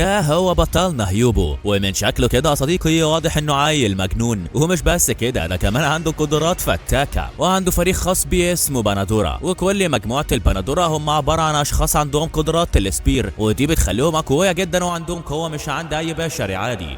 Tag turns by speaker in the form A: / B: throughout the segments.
A: ده هو بطلنا هيوبو، ومن شكله كده يا صديقي واضح انه عيل مجنون. ومش بس كده، ده كمان عنده قدرات فتاكة، وعنده فريق خاص بيه اسمه بانادورا، وكل مجموعة البانادورا هم عبارة عن اشخاص عندهم قدرات السبير، ودي بتخليهم اقوياء جدا وعندهم قوة مش عند اي بشري عادي.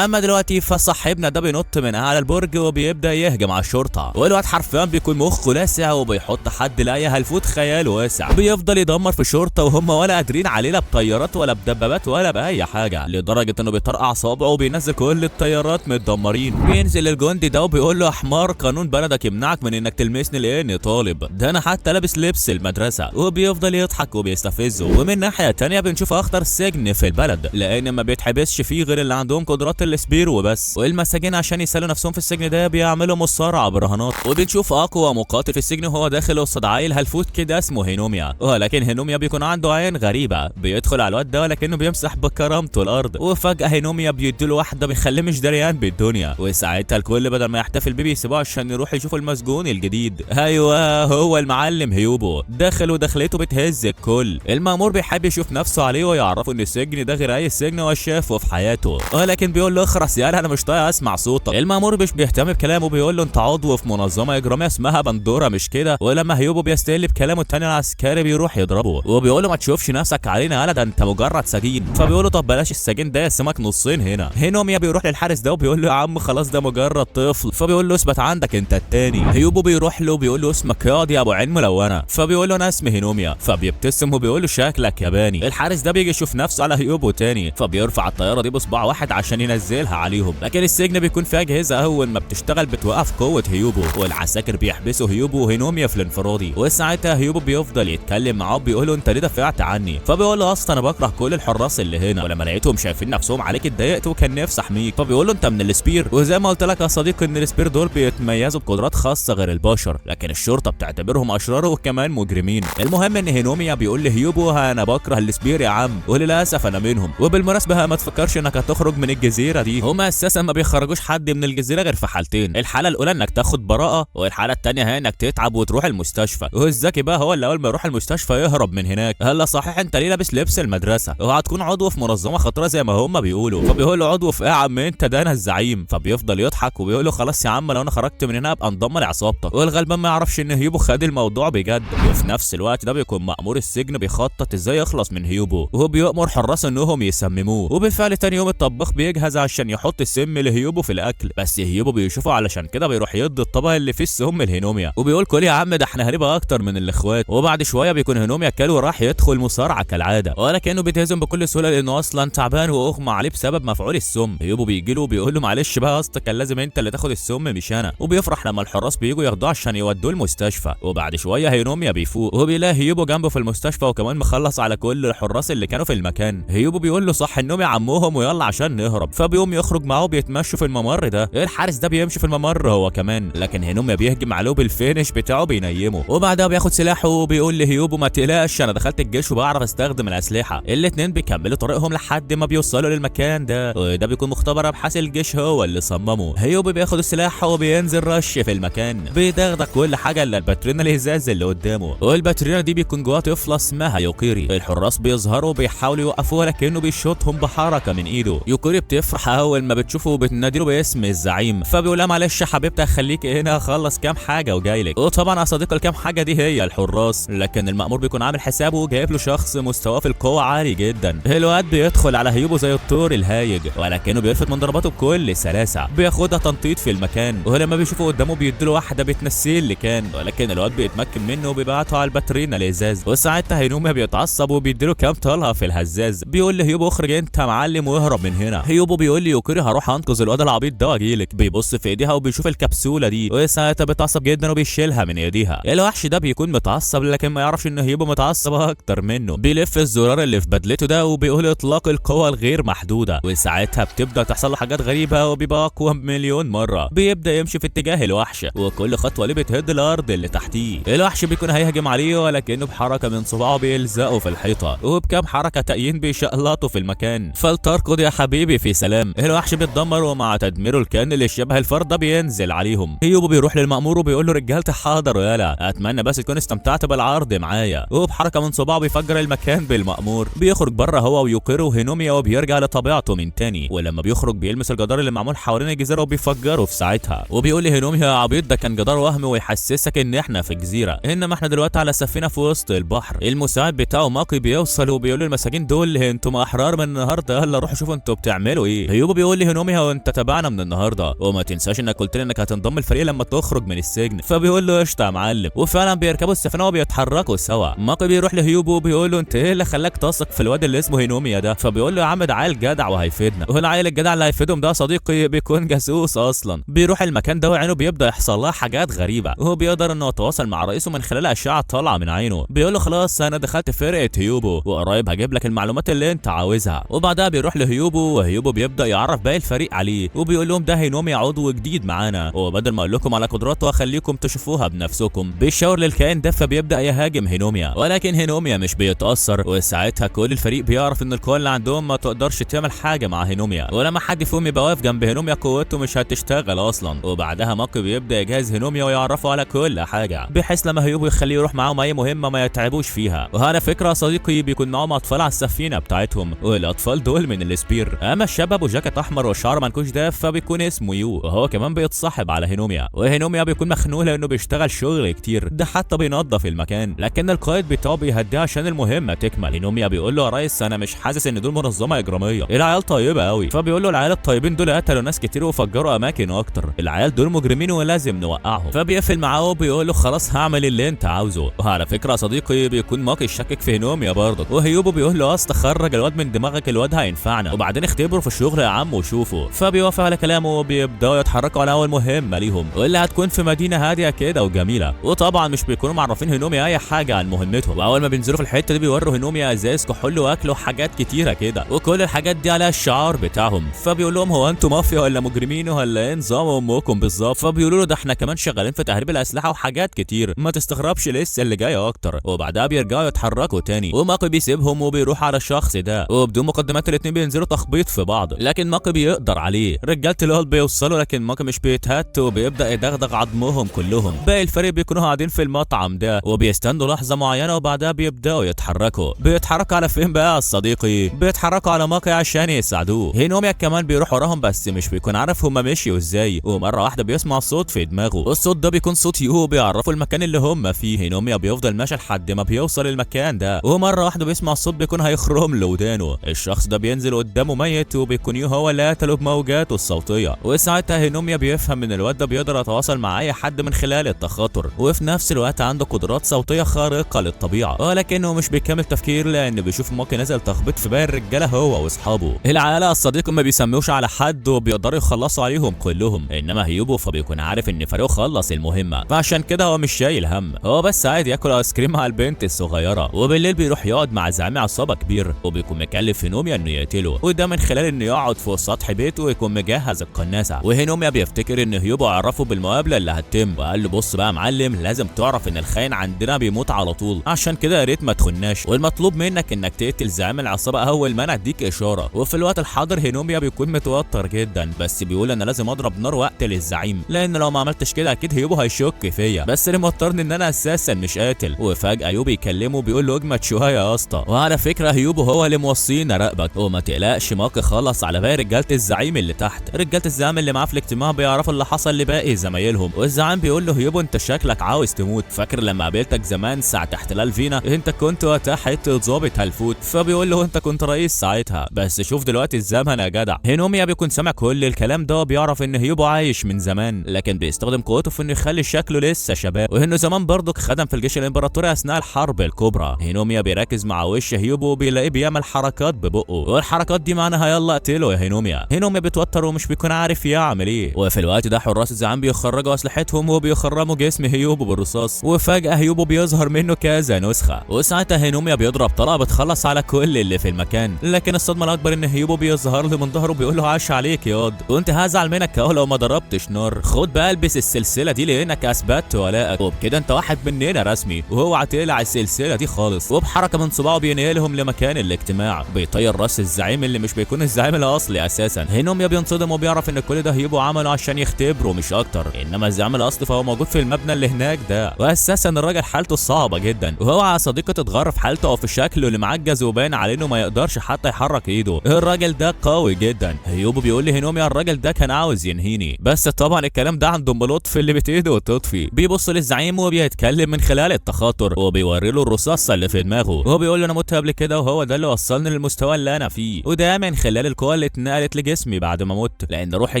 A: اما دلوقتي فصاحبنا ده بينط من اعلى البرج وبيبدا يهجم على الشرطه، والواد حرفيا بيكون مخه لاسع وبيحط حد لاي هلفوت خيال واسع، بيفضل يدمر في الشرطه وهم ولا قادرين عليه لا بطيارات ولا بدبابات ولا باي حاجه، لدرجه انه بيطرقع صوابعه وبينزل كل الطيارات متدمرين. بينزل الجندي ده وبيقول له: حمار، قانون بلدك يمنعك من انك تلمسني لاني طالب، ده انا حتى لابس لبس المدرسه. وبيفضل يضحك وبيستفزه. ومن ناحيه تانيه بنشوف اخطر سجن في البلد، لان ما بيتحبسش فيه غير اللي عندهم قدرات السبير وبس، والمساجين عشان يسالوا نفسهم في السجن ده بيعملوا مصارعه برهانات. وبنشوف اقوى مقاتل في السجن وهو داخل قصاد عيل هلفوت كده اسمه هينوميا، ولكن هينوميا بيكون عنده عين غريبه، بيدخل على الواد ده ولكنه بيمسح بكرامته الارض، وفجاه هينوميا بيديله واحده بيخليه مش دريان بالدنيا. وساعتها الكل بدل ما يحتفل بيه بيسيبوه عشان يروح يشوف المسجون الجديد. ايوه، هو المعلم هيوبو دخل ودخلته بتهز الكل. المأمور بيحب يشوف نفسه عليه ويعرفه ان السجن ده غير اي سجن هو شافه في حياته، ولكن بيقول له: اخرس يالا، انا مش طايق اسمع صوتك. المأمور مش بيهتم بكلامه، بيقول له: انت عضو في منظمه اجراميه اسمها بندورا مش كده؟ ولما هيوبو بيستقل بكلامه التاني العسكري بيروح يضربه، وبيقول له: ما تشوفش نفسك علينا يالا، ده انت مجرد سجين. فبيقول له: طب بلاش السجين ده يقسمك نصين هنا. هينوميا بيروح للحارس ده وبيقول له: يا عم خلاص ده مجرد طفل. فبيقول له: اثبت عندك انت التاني. هيوبو بيروح له وبيقول له: اسمك ياض يا ابو عين ملونه. فبيقول له: انا اسمي هينوميا. فبيبتسم وبيقول له: شكلك ياباني. الحارس ده بيجي يشوف نفسه على هيوبو تاني، فبيرفع الطياره دي بصباع واحد عشان ينزلها عليهم، لكن السجن بيكون فيه اجهزه اول ما بتشتغل بتوقف قوه هيوبو، والعساكر بيحبسوا هيوبو وهينوميا في الانفرادي. وساعتها هيوبو بيفضل يتكلم معاه بيقول له: انت ليه دافعت عني؟ فبيقول له: اصلا انا بكره كل الحراس اللي هنا، ولما لقيتهم شايفين نفسهم عليك اتضايقت وكان نفسي احميك. فبيقول له: انت من السبير، وزي ما قلت لك يا صديقي ان السبير دول بيتميزوا بقدرات خاصه غير البشر، لكن الشرطه بتعتبرهم اشرار وكمان مجرمين. المهم ان هينوميا بيقول لهيوبو: انا بكره السبير يا عم، وللاسف انا منهم. وبالمناسبه ما تفكرش انك هتخرج من الجزيره دي، هما اساسا ما بيخرجوش حد من الجزيره غير في حالتين، الحاله الاولى انك تاخد براءه، والحاله الثانيه هي انك تتعب وتروح المستشفى. والذكي بقى هو اللي اول ما يروح المستشفى يهرب من هناك. هلا صحيح انت ليه لابس لبس المدرسه؟ وهتكون عضو في منظمه خطيره زي ما هما بيقولوا. فبيقول له: عضو في ايه يا عم انت؟ ده انا الزعيم. فبيفضل يضحك وبيقول له: خلاص يا عم لو انا خرجت من هنا ابقى انضم لعصابتك. والغلبان ما يعرفش ان هيوبو خد الموضوع بجد، وفي نفس الوقت ده بيكون مأمور السجن بيخطط ازاي يخلص من هيوبو، وهو بيأمر حراس انهم يسمموه. وبالفعل تاني يوم الطباخ بيجهز عشان يحط السم لهيوبو في الاكل، بس هيوبو بيشوفه علشان كده بيروح يدي الطبق اللي فيه السم لهينوميا، وبيقول: كل يا عم ده احنا هنبقى اكتر من الاخوات. وبعد شويه بيكون هينوميا كل وراح يدخل مصارعه كالعاده، ولكنه بيتهزم بكل سهوله لانه اصلا تعبان واغمى عليه بسبب مفعول السم. هيوبو بيجي له وبيقول له: معلش بقى يا اسطى، كان لازم انت اللي تاخد السم مش انا. وبيفرح لما الحراس بييجوا ياخدوه عشان يودوه المستشفى. وبعد شويه هينوميا بيفوق وبيلاقي هيوبو جنبه في المستشفى وكمان مخلص على كل الحراس اللي كانوا في المكان. هيوبو بيقول له: صح النوم يا عمهم ويلا عشان نهرب. فبيقوم يخرج معاه وبيتمشوا في الممر ده. الحارس ده بيمشي في الممر هو كمان، لكن هينوميا بيهجم عليه بالفينش بتاعه بينيمه، وبعدها بياخد سلاحه وبيقول لهيوبو: ما تقلقش انا دخلت الجيش وبعرف استخدم الاسلحه. الاتنين بيكملوا طريقهم لحد ما بيوصلوا للمكان ده، وده بيكون مختبر ابحاث الجيش هو اللي صممه. هيوبو بياخد السلاح وبينزل رش في المكان، بيدغدغ كل حاجه الا الباترينا الازاز اللي قدامه، والباترينا دي بيكون جواها طفله اسمها يوكيري. الحراس بيظهروا وبيحاولوا يوقفوه لكنه بيشوطهم بحركه من ايده. يوكيري بتفرح اول ما بتشوفه وبتناديله باسم الزعيم، فبيقول لها: معلش يا حبيبتي خليك هنا اخلص كام حاجه وجايلك. وطبعا يا صديقي الكام حاجه دي هي الحراس، لكن المأمور بيكون عامل حسابه وجايب له شخص مستواه في القوه عالي جدا. الواد بيدخل على هيوبو زي الطور الهايج، ولكنه بيلفت من ضرباته بكل سلاسه، بياخدها تنطيط في المكان. ولما بيشوفه قدامه بيديله واحده بتنسيه اللي كان، ولكن الواد بيتمكن منه وبيبعته على الباترينا الازاز. وساعتها هينوميا بيتعصب وبيديله كام طلقه في الهزاز، بيقول لهيوبو: اخرج انت يا معلم واهرب من هنا. هيوبو بيقول لي: يوكيري هروح انقذ الواد العبيط ده واجيلك. بيبص في ايديها وبيشوف الكبسوله دي، وساعتها بيتعصب جدا وبيشيلها من ايديها. الوحش ده بيكون متعصب لكن ما يعرفش ان هيوبو متعصب اكتر منه. بيلف الزرار اللي في بدلته ده وبيقول: اطلاق القوه الغير محدوده. وساعتها بتبدا تحصل له حاجات غريبه وبيبقى اقوى مليون مره. بيبدا يمشي في اتجاه الوحش وكل خطوه ليه بتهد الارض اللي تحتيه. الوحش بيكون هيهجم عليه ولكنه بحركه من صباعه بيلزقه في الحيطه، وبكام حركه تأيين بيشقلطه في المكان. فلتركض يا حبيبي في سلام. الوحش بيتدمر ومع تدميره الكائن اللي شبه الفرد ده بينزل عليهم. هيوبو بيروح للمأمور وبيقول له رجالتي حاضر يالا، اتمنى بس تكون استمتعت بالعرض معايا. وبحركه من صباعه بيفجر المكان بالمأمور. بيخرج بره هو ويوكيرو وهينوميا وبيرجع لطبيعته من تاني، ولما بيخرج بيلمس الجدار اللي معمول حوالين الجزيره وبيفجره في ساعتها. وبيقول لهينوميا يا عبيط ده كان جدار وهمي ويحسسك ان احنا في جزيره، انما احنا دلوقتي على سفينه في وسط البحر. المساعد بتاعه ماكي بيوصل وبيقول للمساجين دول انتم احرار من النهارده، يلا روحوا شوفوا انتوا بتعملوا ايه. هيوبو بيقول لهينوميا وانت تبعنا من النهارده، وما تنساش انك قلت لي انك هتنضم الفريق لما تخرج من السجن. فبيقول له قشطه يا معلم، وفعلا بيركبوا السفينه وبيتحركوا سوا. ماكي بيروح لهيوبو وبيقول له انت ايه اللي خلاك تثق في الواد اللي اسمه هينوميا ده؟ فبيقول له يا عم ده عيل جدع وهيفيدنا، والعيل الجدع اللي هيفيدهم ده صديقي بيكون جاسوس اصلا. بيروح المكان ده وعينه بيبدا يحصل لها حاجات غريبه، وهو بيقدر انه يتواصل مع رئيسه من خلال اشعه طالعه من عينه. بيقول له خلاص انا دخلت فرقه هيوبو وقريب هجيب لك المعلومات اللي انت عاوزها. وبعدها بيروح لهيوبو وهيوبو بيبدا يعرف باقي الفريق عليه، وبيقول لهم ده هينوميا عضو جديد معانا، وبدل ما اقول لكم على قدراته واخليكم تشوفوها بنفسكم. بيشاور للكائن ده فبيبدا يهاجم هينوميا، ولكن هينوميا مش بيتاثر. وساعتها كل الفريق بيعرف ان القوه اللي عندهم ما تقدرش تعمل حاجه مع هينوميا، ولما حد فيهم يبقى واقف جنب هينوميا قوته مش هتشتغل اصلا. وبعدها ماكي بيبدا يجهز هينوميا ويعرفه على كل حاجه، بحيث لما هيوبو يخليه يروح معاهم اي مهمه ما يتعبوش فيها. وهذا فكره صديقي بيكون معاهم اطفال على السفينه بتاعتهم، والاطفال دول من السبير. اما الشاب ابو جاكيت احمر وشعر منكوش ده فبيكون اسمه يو، وهو كمان بيتصاحب على هينوميا. وهينوميا بيكون مخنوق لانه بيشتغل شغل كتير، ده حتى بينظف المكان، لكن القائد بتاعه بيهديه عشان المهمه تكمل. هينوميا بيقول له يا ريس انا مش حاسس ان دول منظمه اجراميه، العيال طيبه قوي. فبيقول له العيال الطيبين دول قتلوا ناس كتير وفجروا اماكن اكتر، العيال دول مجرمين ولازم نوقعهم. فبيقفل معاه وبيقول له خلاص هعمل اللي انت عاوزه. وعلى فكره صديقي بيكون ماكي شاكك في هينوميا برضه، وهيوبو بيقول له اصل خرج الواد من دماغك، الواد هينفعنا وبعدين اختبره في الشغل يا عم وشوفه. فبيوافق على كلامه وبيبداوا يتحركوا على اول مهمه ليهم، واللي هتكون في مدينه هاديه كده وجميله. وطبعا مش بيكونوا معرفين هينوميا اي حاجه عن مهمتهم، واول ما بينزلوا في الحته دي بيوروا هينوميا ازاز كحول واكل وحاجات كتيره كده، وكل الحاجات دي عليها الشعار بتاعهم. فبيقول لهم هو انتوا مافيا ولا مجرمين ولا ايه نظام امكم بالظبط؟ فبيقولوا له ده احنا كمان شغالين في تهريب الاسلحه وحاجات كتير، ما تستغربش لسه اللي جاي اكتر. وبعدها بيرجعوا يتحركوا تاني، وماكي بيسيبهم وبيروح على الشخص ده، وبدون مقدمات الاتنين بينزلوا تخبيط في بعض، لكن ماكي بيقدر عليه. رجاله الهول بيوصلوا لكن ماكي مش بيتهت وبيبدا يدغدغ عظمهم كلهم. باقي الفريق بيكونوا قاعدين في المطعم ده وبيستنوا لحظه معينه وبعدها بيبداوا يتحركوا. بيتحركوا على فين بقى يا صديقي؟ بيتحركوا على ماكي عشان يساعدوه. هينوميا كمان بيروح وراهم بس مش بيكون عارف هما مشيوا ازاي، ومره واحده بيسمع صوت في دماغه، والصوت ده بيكون صوت يو بيعرفوا المكان اللي هم فيه. هينوميا بيفضل ماشي لحد ما بيوصل المكان ده، ومره واحده بيسمع الصوت بيكون هيخرم له ودانه. الشخص ده بينزل قدامه ميت وبيكون يو هو اللي قتله بموجاته الصوتيه. وساعتها هينوميا بيفهم ان الواد ده بيقدر يتواصل مع اي حد من خلال التخاطر، وفي نفس الوقت عنده قدرات صوتيه خارقه للطبيعه، ولكنه مش بيكمل تفكير لان بيشوف ماكي نازل تخبيط في باقي الرجاله هو واصحابه. العيله الصديق ما بيسموش على حد وبيقدروا يخلصوا عليهم كلهم، انما هيوبو فبيكون عارف ان فريقه خلص المهمه، فعشان كده هو مش شايل هم، هو بس قاعد ياكل ايس كريم مع البنت الصغيره. وبالليل بيروح يقعد مع زعيم عصابه كبير وبيكون مكلف هينوميا انه يقتله، وده من خلال انه يقعد فوق سطح بيته ويكون مجهز القناصه. وهينوميا بيفتكر ان هيوبو عرفه بالمقابله اللي هتتم، وقال له بص بقى يا معلم لازم تعرف ان الخاين عندنا بيموت على طول، عشان كده يا ريت ما تخناش، والمطلوب منك انك تقتل زعيم العصابه اول ما انا اديك اشاره. وفي الوقت الحاضر هينوميا بيكون متوتر جدا، بس بيقول انا لازم اضرب نار واقتل الزعيم، لان لو ما عملتش كده اكيد هيوبو هيشك فيا، بس اللي موترني ان انا اساسا مش قاتل. وفجاه يوبو يكلمه بيقول له اجمد شويه يا اسطى، وعلى فكره هيوبو هو اللي موصينا راقبك، وما تقلقش ماكي خلص على باقي رجاله الزعيم اللي تحت. رجاله الزعيم اللي معاه في الاجتماع بيعرفوا اللي حصل لباقي زمايلهم، والزعيم بيقول له هيوبو انت شكلك عاوز تموت، فاكر لما قابلتك زمان ساعه احتلال فينا انت كنت وقتها حته ظابط هلفوت. فبيقول له انت كنت رئيس ساعتها، بس شوف دلوقتي الزمن يا جدع. هينوميا بيكون سامع كل الكلام ده وبيعرف ان هيوبو عايش من زمان، لكن بيستخدم قوته في انه يخلي شكله لسه شباب، وانه زمان برضك خدم في الجيش الامبراطوري اثناء الحرب الكبرى. هينوميا بيركز مع وش هيوبو وبيلاقيه بيعمل حركات ببقه، والحركات دي معناها يلا اقتله يا هينوميا. هينوميا بيتوتر ومش بيكون عارف يعمل ايه، وفي الوقت ده حراس الزعيم بيخرجوا اسلحتهم وبيخرموا جسم هيوبو بالرصاص، وفجاه هيوبو بيظهر منه كذا نسخه. وساعتها هينوميا بيضرب طلقه بتخلص على كل اللي في المكان، لكن الصدمه الاكبر ان هيوبو بيظهر له من ظهره وبيقول له عاش عليك ياض، كنت هزعل منك اهو لو ما ضربتش نار، خد بقى البس السلسله دي لانك اثبتت ولائك، وبكده انت واحد مننا رسمي، وهو هتقلع السلسله دي خالص. وبحركه من صباعه بينقلهم لمكان الاجتماع، بيطير راس الزعيم اللي مش بيكون الزعيم الزعيم الاصلي اساسا. هينوميا بينصدم وبيعرف ان كل ده هيوبو عمله عشان يختبره مش اكتر، انما الزعيم الاصلي فهو موجود في المبنى اللي هناك ده. واساسا الراجل حالته صعبه جدا، وهو على صديقه تتغر في حالته او في شكله اللي معجز وباين عليه انه ما يقدرش حتى يحرك ايده. الراجل ده قوي جدا. هيوبو بيقول لهينوميا الراجل ده كان عاوز ينهيني، بس طبعا الكلام ده عند ام لطفي اللي بتيده وتطفي. بيبص للزعيم وبيتكلم من خلال التخاطر وبيوري له الرصاصه اللي في دماغه، وهو بيقول له انا مت قبل كده وهو ده اللي وصلني للمستوى اللي انا فيه، وده من خلال القوه اللي اتنقلت لجسمي بعد ما مت، لان روحي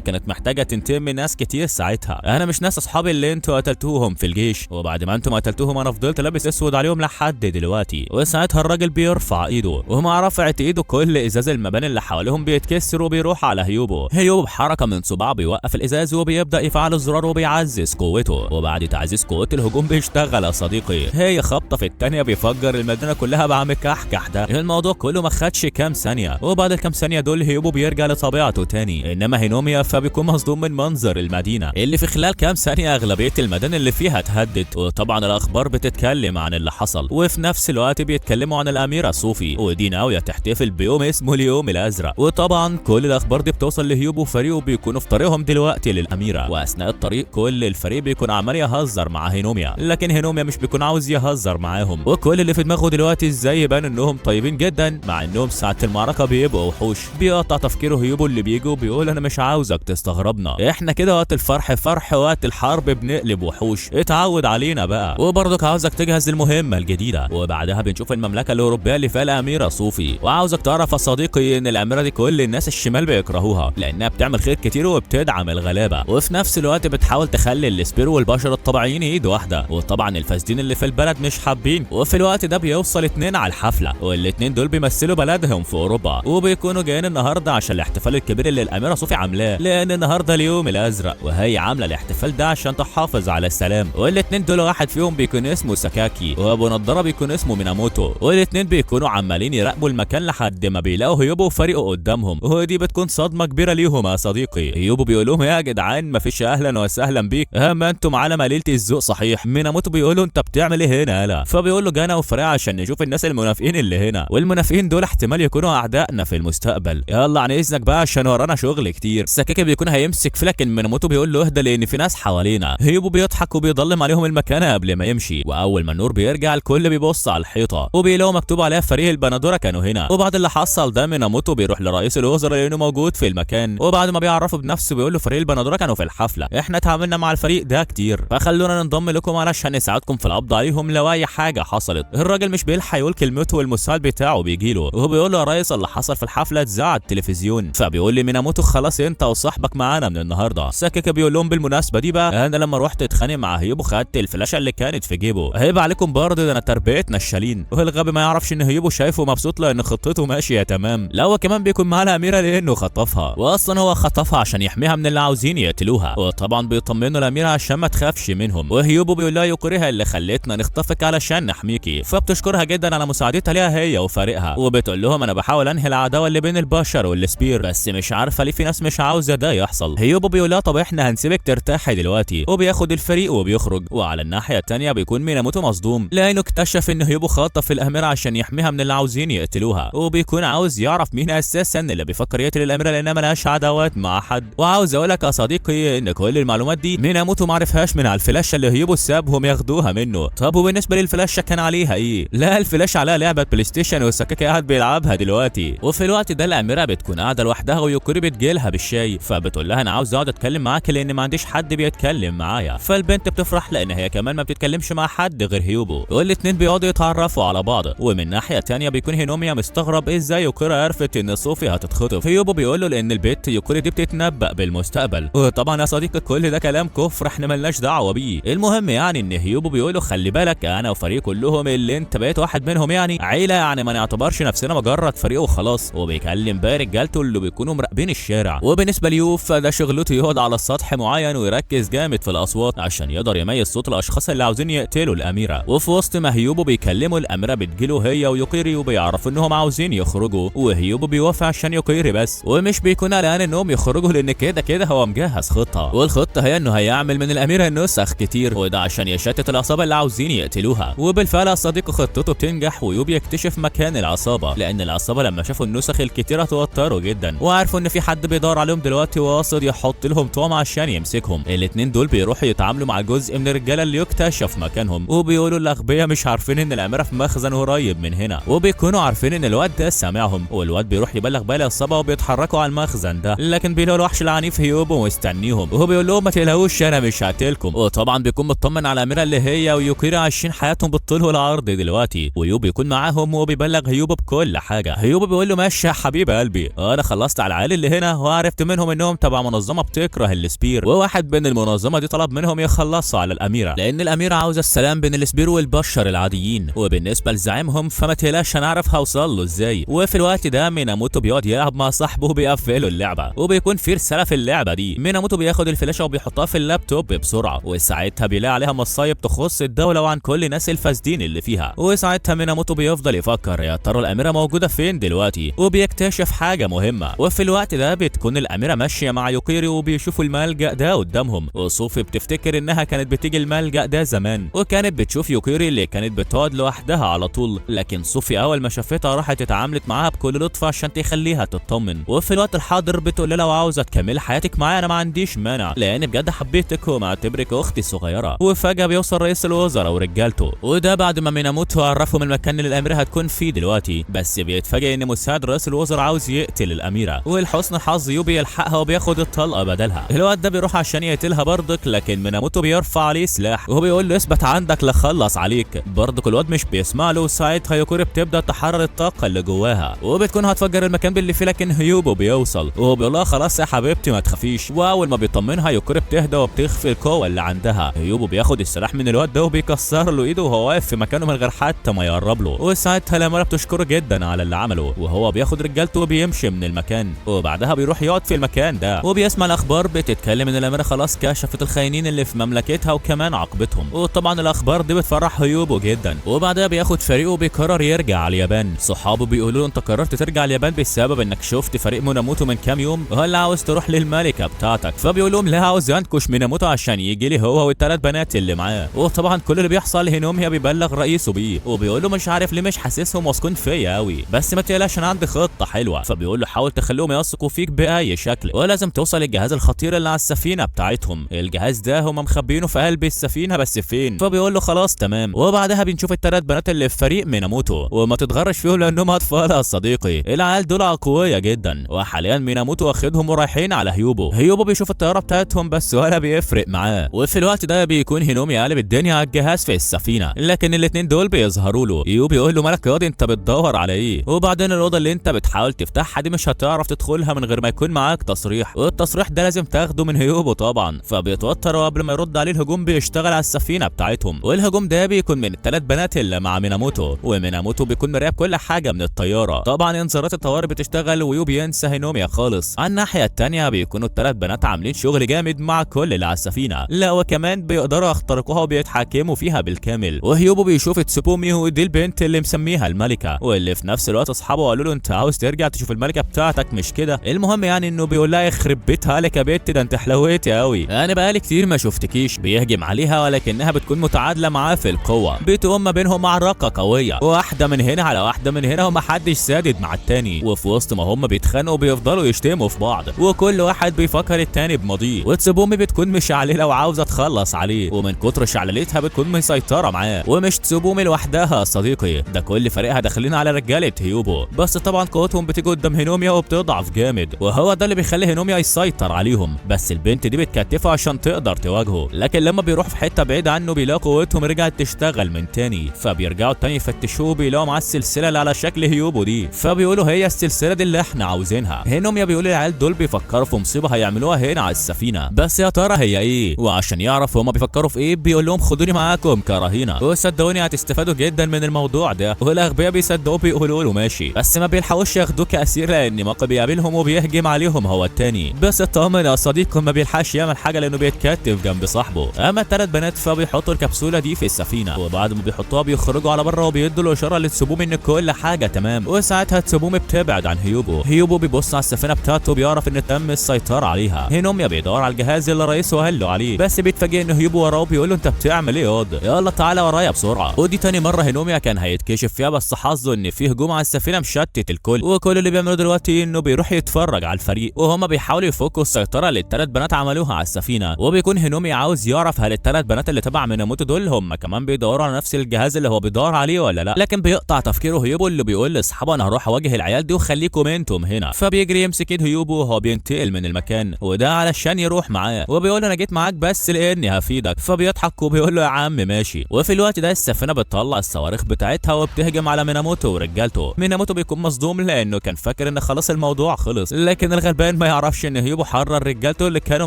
A: كانت محتاجه تنتقم من ناس كتير ساعتها. انا مش ناس اصحابي اللي انتوا قتلتوهم في الجيش، وبعد ما انتوا قتلتوهم انا فضلت لابس اسود عليهم لحد دلوقتي. وساعتها الراجل بيرفع ايده، ومع رفعه ايده كل ازاز المباني اللي حواليهم بيتكسر وبيروح على هيوبو. هيوبو بحركه من صباعه بيوقف الازاز وبيبدا يفعل الزرار وبيعزز قوته، وبعد تعزيز قوه الهجوم بيشتغل يا صديقي. هي خبطه في الثانيه بيفجر المدينه كلها بعم كحكح ده. الموضوع كله ما خدش كام ثانيه، وبعد الكام ثانيه دول هيوبو بيرجع لطبيعته تاني، انما هينوميا فبيكون مصدوم من منظر المدينه اللي في خلال كام ثانيه اغلبيه المدن اللي فيها اتهدت. وطبعا الاخبار بتتكلم عن اللي حصل، وفي نفس الوقت بيتكلموا عن الاميره صوفي، ودي ناويه تحتفل بيوم اسمه اليوم الازرق. وطبعا كل الاخبار دي بتوصل لهيوبو وفريقه بيكونوا في طريقهم دلوقتي للاميره، واثناء الطريق كل الفريق بيكون عمال يهزر مع هينوميا، لكن هينوميا مش بيكون عاوز يهزر معاهم، وكل اللي في دماغه دلوقتي ازاي يبان انهم طيبين جدا مع انهم ساعه المعركه بيبقوا وحوش. بيقطع تفكيره هيوبو اللي بيجي وبيقول انا مش عاوزك تستغربنا، احنا كده وقت الفرح فرح وقت الحرب بنقلب وحوش، اتعود علينا بقى، وبرضك عاوزك تجهز للمهمه الجديده. وبعدها بنشوف المملكه الاوروبيه اللي فيها الاميره صوفي، وعاوزك تعرف يا صديقي ان الاميره دي كل الناس الشمال بيكرهوها لانها بتعمل خير كتير وبتدعم الغلابه، وفي نفس الوقت بتحاول تخلي السبير والبشر الطبيعيين ايد واحده، وطبعا الفاسدين اللي في البلد مش حابين. وفي الوقت ده بيوصل اتنين على الحفله، والاتنين دول بيمثلوا بلدهم في اوروبا، وبيكونوا جايين النهارده عشان الاحتفال الكبير اللي الاميره صوفي عاملاه، لان النهارده اليوم الازرق وهي عامله الاحتفال ده عشان تحافظ على السلام. والاتنين دول واحد فيهم بيكون اسمه ساكاكي، وابو نضاره بيكون اسمه ميناموتو، والاتنين بيكونوا عمالين يراقبوا المكان لحد ما بيلاقوا هيوبو وفريقه قدامهم، ودي بتكون صدمه كبيره ليهم يا صديقي. هيوبو بيقول لهم يا جدعان مفيش اهلا وسهلا بيك، اما انتم على مليله الذوق صحيح. ميناموتو بيقول له انت بتعمل ايه هنا يالا؟ فبيقول له جانا وفريق عشان نشوف الناس المنافقين اللي هنا، والمنافقين دول احتمال يكونوا اعدائنا في المستقبل، يلا عن اذنك بقى عشان ورانا شغل كتير. ساكاكي بيكون هيمسك فيه لكن ميناموتو بيقول له اهدى لان في ناس حوالينا. هيوبو بيضحك وبيضلم عليهم المكان قبل ما يمشي، واول ما النور بيرجع الكل بيبص على الحيطه وبيلاقوا مكتوب عليها فريق البندوره كانوا هنا. وبعد اللي حصل ده ميناموتو بيروح لرئيس الوزراء لانه موجود في المكان، وبعد ما بيعرفه بنفسه بيقول له فريق البندوره كانوا في الحفله، احنا اتعاملنا مع الفريق ده كتير فخلونا ننضم لكم علشان نساعدكم في القبض عليهم لو اي حاجه حصلت. الراجل مش بيلحق يقول كلمته والمساعد بتاعه بيجي له وهو بيقول له يا ريس اللي حصل في الحفله اتذاع على التلفزيون. فبيقول لي ميناموتو خلاص انت وصاحبك معانا من النهارده. ساكاكي بيقول لهم بالمناسبه دي بقى انا لما رحت اتخانق مع هيوبو خدت الفلاشه اللي كانت في جيبه، هيبقى عليكم برضه ده انا تربيتنا الشالين. والغبي ما يعرفش ان هيوبو شايفه مبسوط لان خطته ماشيه تمام، لا هو كمان بيكون معاه الاميره لانه خطفها، واصلا هو خطفها عشان يحميها من اللي عاوزين يقتلوها، وطبعا بيطمنوا الاميره عشان ما تخافش منهم. وهيوبو بيقول لها يقرها اللي خلتنا نخطفك علشان نحميكي، فبتشكرها جدا على مساعدتها ليها هي وفريقها، وبتقول لهم انا بحاول انهي العداوه اللي بين البشر والسبير بس مش عارفه ليه في ناس مش عاوزه ده يحصل. هيوبو بيقول لها طب احنا هنسيبك ترتاحي دلوقتي، وبياخد الفريق وبيخرج. وعلى الناحيه الثانيه بيكون ميناموتو مصدوم لانه اكتشف ان هيوبو خاطف الاميره عشان يحميها من اللي عاوزين يقتلوها، وبيكون عاوز يعرف مين اساسا اللي بيفكر يقتل الاميره لانها ملهاش عداوات مع حد. وعاوز اقول لك يا صديقي ان كل المعلومات دي ميناموتو ما عرفهاش من على الفلاشه اللي هيوبو سابهم ياخدوها منه. طب وبالنسبه للفلاشه كان عليها ايه؟ لا الفلاشه عليها لعبه بلاي ستيشن وساكاكي قاعد بيلعبها دلوقتي. وفي الوقت ده الاميره بتكون قاعده لوحدها ويوكوري بتجيلها بالشاي، فبتقول لها انا عاوز اقعد اتكلم معاك لان ما عنديش حد بيتكلم معايا. فالبنت بتفرح لان هي كمان ما بتتكلمش مع حد غير هيوبو، والاتنين بيقعدوا يتعرفوا على بعض. ومن ناحيه ثانيه بيكون هينوميا مستغرب ازاي يوكوري عرفت ان صوفي هتتخطف. هيوبو بيقول له لان البت يوكوري دي بتتنبأ بالمستقبل، وطبعا يا صديقي كل ده كلام كفر احنا ملناش دعوه بيه. المهم يعني ان هيوبو بيقول له خلي بالك انا وفريق كلهم اللي انت بقيت واحد منهم يعني عيله، يعني ما نعتبرش نفسنا مجرد فريق وخلاص. وبيكلم باقي رجالته اللي بيكونوا مراقبين الشارع. وبالنسبه ليوف فده شغلته يقعد على سطح معين ويركز جامد في الاصوات عشان يقدر يميز صوت الاشخاص اللي عاوزين يقتلوا الاميره. وفي وسط ما هيوبو بيكلموا الاميره بتجيله هي ويوكيري وبيعرفوا انهم عاوزين يخرجوا، وهيوبو بيوافق عشان يوكيري بس، ومش بيكون قلقان انهم يخرجوا لان كده كده هو مجهز خطه، والخطه هي انه هيعمل من الاميره نسخ كتير وده عشان يشتت العصابه اللي عاوزين يقتلوها. وبالفعل صديقه خطته بتنجح ويوبي يكتشف مكان العصابه لان العصابه لما شافوا النسخ الكتيره اتوتروا جدا وعرفوا ان في حد بيدور عليهم دلوقتي وقاصد يحط لهم طعم عشان يمسكهم. الاتنين دول بيروحوا يتعاملوا مع جزء من الرجاله اللي يكتشف مكانهم، وبيقولوا الاغبياء مش عارفين ان الاميره في مخزن قريب من هنا، وبيكونوا عارفين ان الواد ده سامعهم، والواد بيروح يبلغ باقي العصابه وبيتحركوا على المخزن ده، لكن بيلاقوا الوحش العنيف هيوبو مستنيهم وهو بيقول لهم ما تقلقوش انا مش هقتلكم. وطبعا بيكون مطمن على الاميره اللي هي ويوكيري عايشين حياتهم بالطول والعرض دلوقتي، ويوبو بيكون معاهم وبيبلغ هيوبو بكل حاجه. هيوبو بيقول له ماشي يا حبيب قلبي، انا خلصت على العيال اللي هنا وعرفت منهم انهم تبع منظمه بتكره السبير، وواحد من المنظمه دي طلب منهم يخلصوا على الاميره لان الاميره عاوزه السلام بين السبير والبشر العاديين، وبالنسبه لزعيمهم فما تقلقش هنعرف هوصل له ازاي. وفي الوقت ده ميناموتو بيقعد يلعب مع صاحبه وبيقفلوا اللعبه، وبيكون في رساله في اللعبه دي. ميناموتو بياخد الفلاشه وبيحطها في اللابتوب بسرعه، وساعتها بيلاقي عليها مصايب تخص الدوله وعن كل الناس الفاسدين اللي فيها، وساعتها ميناموتو بيفضل يفكر يا ترى الاميره موجوده فين دلوقتي، وبيكتشف حاجه مهمه. وفي الوقت ده بتكون الاميره ماشيه مع يوكيري وبيشوفوا الملجأ ده قدامهم، وصوفي بتفتكر انها كانت بتيجي الملجأ ده زمان، وكانت بتشوف يوكيري اللي كانت بتقعد لوحدها على طول، لكن صوفي اول ما شافتها راحت اتعاملت معاها بكل لطف عشان تخليها تطمن. وفي الوقت الحاضر بتقول لها لو عاوزه تكملي حياتك معايا انا ما عنديش مانع، لان بجد حبيتك ومعتبرك اختي الصغيره. وفجاه بيوصل رئيس الوزراء ورجالته، وده بعد ما ميناموتو عرفهم المكان اللي الاميره هتكون فيه دلوقتي، بس بيتفاجئ ان مساعد رئيس الوزراء عاوز يقتل الاميره، ولحسن الحظ يوبي يلحقها وبياخد الطلقه بدلها. الواد ده بيروح عشان يقتلها برضك، لكن ميناموتو بيرفع عليه سلاح وهو بيقول له اثبت عندك لخلص عليك. برضك الواد مش بيسمع له، وساعتها يوكيري بتبدا تحرر الطاقه اللي جواها وبتكون هتفجر المكان باللي فيه، لكن هيوبو بيوصل وهو بيقول لها خلاص يا حبيبتي ما تخافيش، واول ما بيطمنها يوكيري بتهدى وبتخفي القوه اللي عندها. هيوبو بياخد السلاح من الواد ده وبيكسر له ايده وهو واقف في مكانه من غير حتى ما يقرب له، وساعتها الاميره بتشكره جدا على اللي عمله، وهو بياخد رجالته وبيمشي من المكان، وبعدها بيروح يقعد في المكان ده وبيسمع الاخبار بتتكلم ان الاميره خلاص كشفت الخاينين اللي في مملكتها وكمان عاقبتهم، وطبعا الاخبار دي بتفرح هيوبو جدا. وبعدها بياخد فريقه وبيقرر يرجع على اليابان. صحابه بيقولوا له انت قررت ترجع اليابان بسبب انك شفت فريق ميناموتو من كام يوم، ولا عاوز تروح للملكه بتاعتك؟ فبيقول لهم لا، عاوز ينكش ميناموتو عشان يجي لي هو والثلاث بنات اللي معاه. وطبعا كل اللي بيحصل هينوميا بيبلغ رئيسه بيه وبيقول له مش عارف ليه مش حاسسهم واثقين فيا قوي، بس ما تقلقش انا عندي خطه حلوه. فبيقول له حاول تخليهم يثقوا فيك باي شكل، ولازم توصل للجهاز الخطير اللي على السفينه بتاعتهم. الجهاز ده هم مخبيينه في قلب السفينه بس فين؟ فبيقول له خلاص تمام. وبعدها بنشوف الثلاث بنات اللي في فريق ميناموتو، وما تتغرش فيهم لانهم اطفال يا صديقي، العيال دول اقوياء جدا. وحاليا ميناموتو واخدهم ورايحين على هيوبو بيشوف الطياره بتاعتهم بس ولا بيفرق معاه. وفي الوقت ده بيكون هينومي قالب الدنيا على الجهاز في السفينه، لكن الاثنين دول بيظهروا له. هيوبو بيقول له مالك يا واد انت بتدور على ايه؟ وبعدين الاوضه اللي انت بتحاول تفتحها دي مش هتعرف تدخلها من غير ما يكون معاك تصريح، والتصريح ده لازم تاخده من هيوبو طبعا. فبيتوتر وقبل ما يرد عليه الهجوم بيشتغل على السفينه بتاعتهم، والهجوم ده بيكون من الثلاث بنات اللي مع ميناموتو، وميناموتو بيكون مراقب كل حاجه من الطياره. طبعا انذارات الطوارئ بتشتغل ويوبي ينسى هينوميا خالص. على الناحيه الثانيه بيكونوا الثلاث بنات عاملين شغل جامد مع كل اللي على السفينه، لا وكمان بيقدروا يخترقوها وبيتحكموا فيها بالكامل. وهيوبو بيشوف تسوبومي ودي البنت اللي مسميها الملكه، واللي في نفس الوقت اصحابه قالوا له انت عاوز ترجع تشوف الملكه بتاعتك مش كده؟ المهم يعني انه بيقول لها يخرب بيتها لك يا بنت ده انت حلويتي قوي، انا بقالي كتير ما شفتكيش. بيهجم عليها ولكنها بتكون متعادله معاه في القوه، بتقوم ما بينهم معركه قويه، واحده من هنا على واحده من هنا ومحدش سادد مع التاني. وفي وسط ما هم بيتخانقوا بيفضلوا يشتموا في بعض، وكل واحد بيفكر التاني بماضيه. وتسوبومي بتكون مشعلله وعاوزه تخلص عليه، ومن كتر شعللتها بتكون مسيطره معاه. ومش تسوبومي لوحدها يا صديقي، ده كل فريقها داخلين على رجاله هيوبو، بس طبعا قوتهم بتيجي قدام هينوميا وبتضعف جامد، وهو ده اللي بيخلي هينوميا يسيطر عليهم. بس البنت دي بتكتفه عشان تقدر تواجهه، لكن لما بيروح في حته بعيده عنه بيلاقوا قوتهم رجعت تشتغل من تاني. فبيرجعوا تاني يفتشوه بيلاقوا معاه السلسله اللي على شكل هيوبو دي، فبيقولوا هي السلسله دي اللي احنا عاوزينها. هينوميا بيقول العيال دول بيفكروا في مصيبه هيعملوها هنا على السفينه، بس يا ترى هي ايه؟ وعشان يعرف هما بيفكروا في ايه بيقول لهم خدوني معاكم كرهينه، وصدقوني هتستفادوا جدا من الموضوع ده. والاغبياء بيصدقوا بيقولوا له ماشي، بس ما بيلحقوش ياخدوه كاسير لان ماقي بيقابلهم وبيهجم عليهم هو التاني. بس اطمن يا صديقي ما بيلحقش يعمل حاجه لانه بيتكتف جنب صاحبه. اما الثلاث بنات فبيحطوا الكبسوله دي في السفينه، وبعد ما بيحطوها بيخرجوا على بره وبيدوا الاشاره لتسوبومي ان كل حاجه تمام. وساعتها تسوبومي بتبعد عن هيوبو بيبص على السفينه بتاعته بيعرف ان تم السيطره عليها. هينوميا بيدور على الجهاز اللي رئيسه قال له عليه، بس بيتفاجئ ان هيوبو وراه بيقول له انت بتعمل ايه ياض؟ يلا تعالى ورايا بسرعه. ودي تاني مره هينوميا كان هيتكشف فيها، بس حظه ان في هجوم على السفينه مشتت الكل، وكل اللي بيعمله دلوقتي انه بيروح يتفرج على الفريق وهما بيحاولوا يفكوا السيطره اللي الثلاث بنات عملوها على السفينه، وبيكون هينومي عاوز يعرف هل الثلاث بنات اللي تبع ميناموتو دول هم كمان بيدوروا على نفس الجهاز اللي هو بيدور عليه ولا لا. لكن بيقطع تفكيره هيوبو اللي بيقول لاصحابه انا هروح اواجه العيال دي وخليكم انتم هنا. فبيجري يمسك ايد هيوبو وهو بينتقل من المكان وده علشان يروح معاه، وبيقول له انا جيت معاك بس لاني هفيدك. فبيضحك وبيقول له يا عم ماشي. وفي الوقت ده السفينه بتطلع الصواريخ بتاعتها وبتهجم على ميناموتو ورجالته. ميناموتو بيكون مصدوم لانه كان فاكر ان خلاص الموضوع خلص، لكن الغلبان ما يعرفش ان هيوبو حرر رجالته اللي كانوا